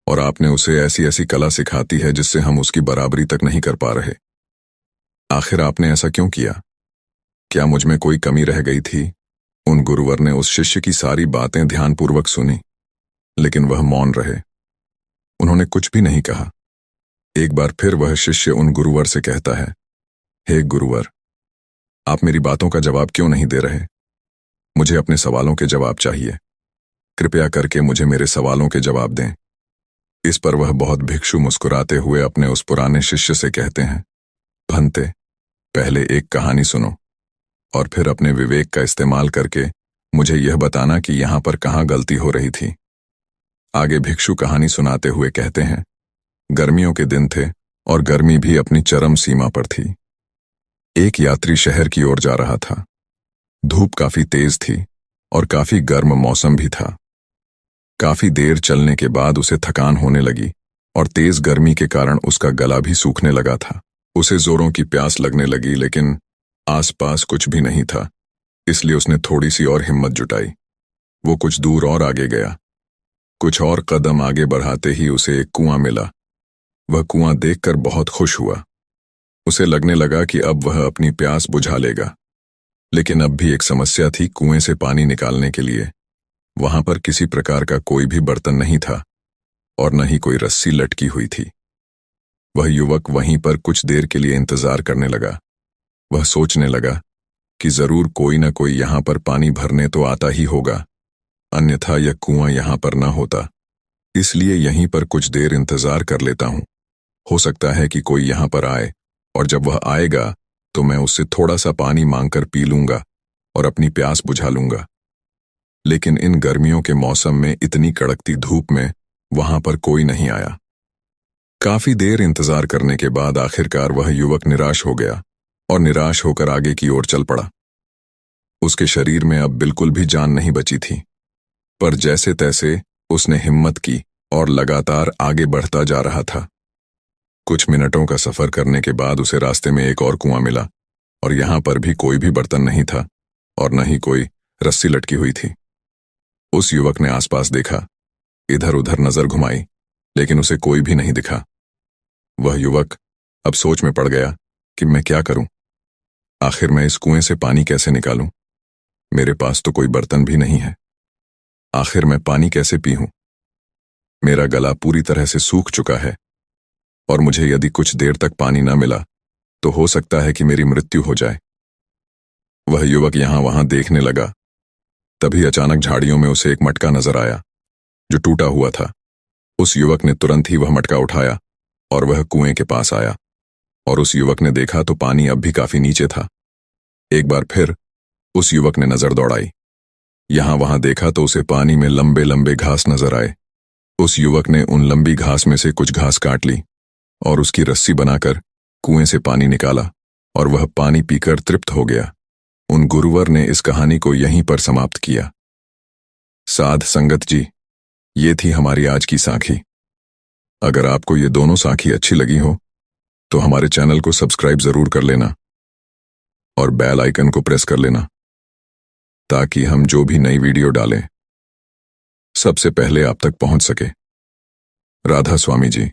S1: और आपने उसे ऐसी ऐसी कला सिखाती है जिससे हम उसकी बराबरी तक नहीं कर पा रहे। आखिर आपने ऐसा क्यों किया? क्या मुझ में कोई कमी रह गई थी? उन गुरुवर ने उस शिष्य की सारी बातें ध्यानपूर्वक सुनी, लेकिन वह मौन रहे। उन्होंने कुछ भी नहीं कहा। एक बार फिर वह शिष्य उन गुरुवर से कहता है, हे गुरुवर, आप मेरी बातों का जवाब क्यों नहीं दे रहे? मुझे अपने सवालों के जवाब चाहिए। कृपया करके मुझे मेरे सवालों के जवाब दें। इस पर वह बहुत भिक्षु मुस्कुराते हुए अपने उस पुराने शिष्य से कहते हैं, भंते, पहले एक कहानी सुनो और फिर अपने विवेक का इस्तेमाल करके मुझे यह बताना कि यहां पर कहां गलती हो रही थी। आगे भिक्षु कहानी सुनाते हुए कहते हैं, गर्मियों के दिन थे और गर्मी भी अपनी चरम सीमा पर थी। एक यात्री शहर की ओर जा रहा था। धूप काफी तेज थी और काफी गर्म मौसम भी था। काफी देर चलने के बाद उसे थकान होने लगी और तेज गर्मी के कारण उसका गला भी सूखने लगा था। उसे जोरों की प्यास लगने लगी, लेकिन आसपास कुछ भी नहीं था, इसलिए उसने थोड़ी सी और हिम्मत जुटाई। वो कुछ दूर और आगे गया। कुछ और कदम आगे बढ़ाते ही उसे एक कुआं मिला। वह कुआं देखकर बहुत खुश हुआ। उसे लगने लगा कि अब वह अपनी प्यास बुझा लेगा। लेकिन अब भी एक समस्या थी। कुएं से पानी निकालने के लिए वहां पर किसी प्रकार का कोई भी बर्तन नहीं था और न ही कोई रस्सी लटकी हुई थी। वह युवक वहीं पर कुछ देर के लिए इंतजार करने लगा। वह सोचने लगा कि जरूर कोई न कोई यहां पर पानी भरने तो आता ही होगा, अन्यथा यह कुआं यहां पर न होता। इसलिए यहीं पर कुछ देर इंतजार कर लेता हूं। हो सकता है कि कोई यहां पर आए, और जब वह आएगा तो मैं उससे थोड़ा सा पानी मांगकर पी लूंगा और अपनी प्यास बुझा लूंगा। लेकिन इन गर्मियों के मौसम में इतनी कड़कती धूप में वहां पर कोई नहीं आया। काफी देर इंतजार करने के बाद आखिरकार वह युवक निराश हो गया और निराश होकर आगे की ओर चल पड़ा। उसके शरीर में अब बिल्कुल भी जान नहीं बची थी, पर जैसे तैसे उसने हिम्मत की और लगातार आगे बढ़ता जा रहा था। कुछ मिनटों का सफर करने के बाद उसे रास्ते में एक और कुआं मिला, और यहां पर भी कोई भी बर्तन नहीं था और न ही कोई रस्सी लटकी हुई थी। उस युवक ने आसपास देखा, इधर उधर नजर घुमाई, लेकिन उसे कोई भी नहीं दिखा। वह युवक अब सोच में पड़ गया कि मैं क्या करूं? आखिर मैं इस कुएं से पानी कैसे निकालूं? मेरे पास तो कोई बर्तन भी नहीं है। आखिर मैं पानी कैसे पीऊं? मेरा गला पूरी तरह से सूख चुका है, और मुझे यदि कुछ देर तक पानी न मिला तो हो सकता है कि मेरी मृत्यु हो जाए। वह युवक यहां वहां देखने लगा। तभी अचानक झाड़ियों में उसे एक मटका नजर आया जो टूटा हुआ था। उस युवक ने तुरंत ही वह मटका उठाया और वह कुएं के पास आया, और उस युवक ने देखा तो पानी अब भी काफी नीचे था। एक बार फिर उस युवक ने नजर दौड़ाई। यहां वहां देखा तो उसे पानी में लंबे लंबे घास नजर आए। उस युवक ने उन लंबी घास में से कुछ घास काट ली और उसकी रस्सी बनाकर कुएं से पानी निकाला, और वह पानी पीकर तृप्त हो गया। उन गुरुवर ने इस कहानी को यहीं पर समाप्त किया। साध संगत जी, ये थी हमारी आज की साखी। अगर आपको ये दोनों साखी अच्छी लगी हो तो हमारे चैनल को सब्सक्राइब जरूर कर लेना और बेल आइकन को प्रेस कर लेना, ताकि हम जो भी नई वीडियो डालें सबसे पहले आप तक पहुंच सके। राधा स्वामी जी।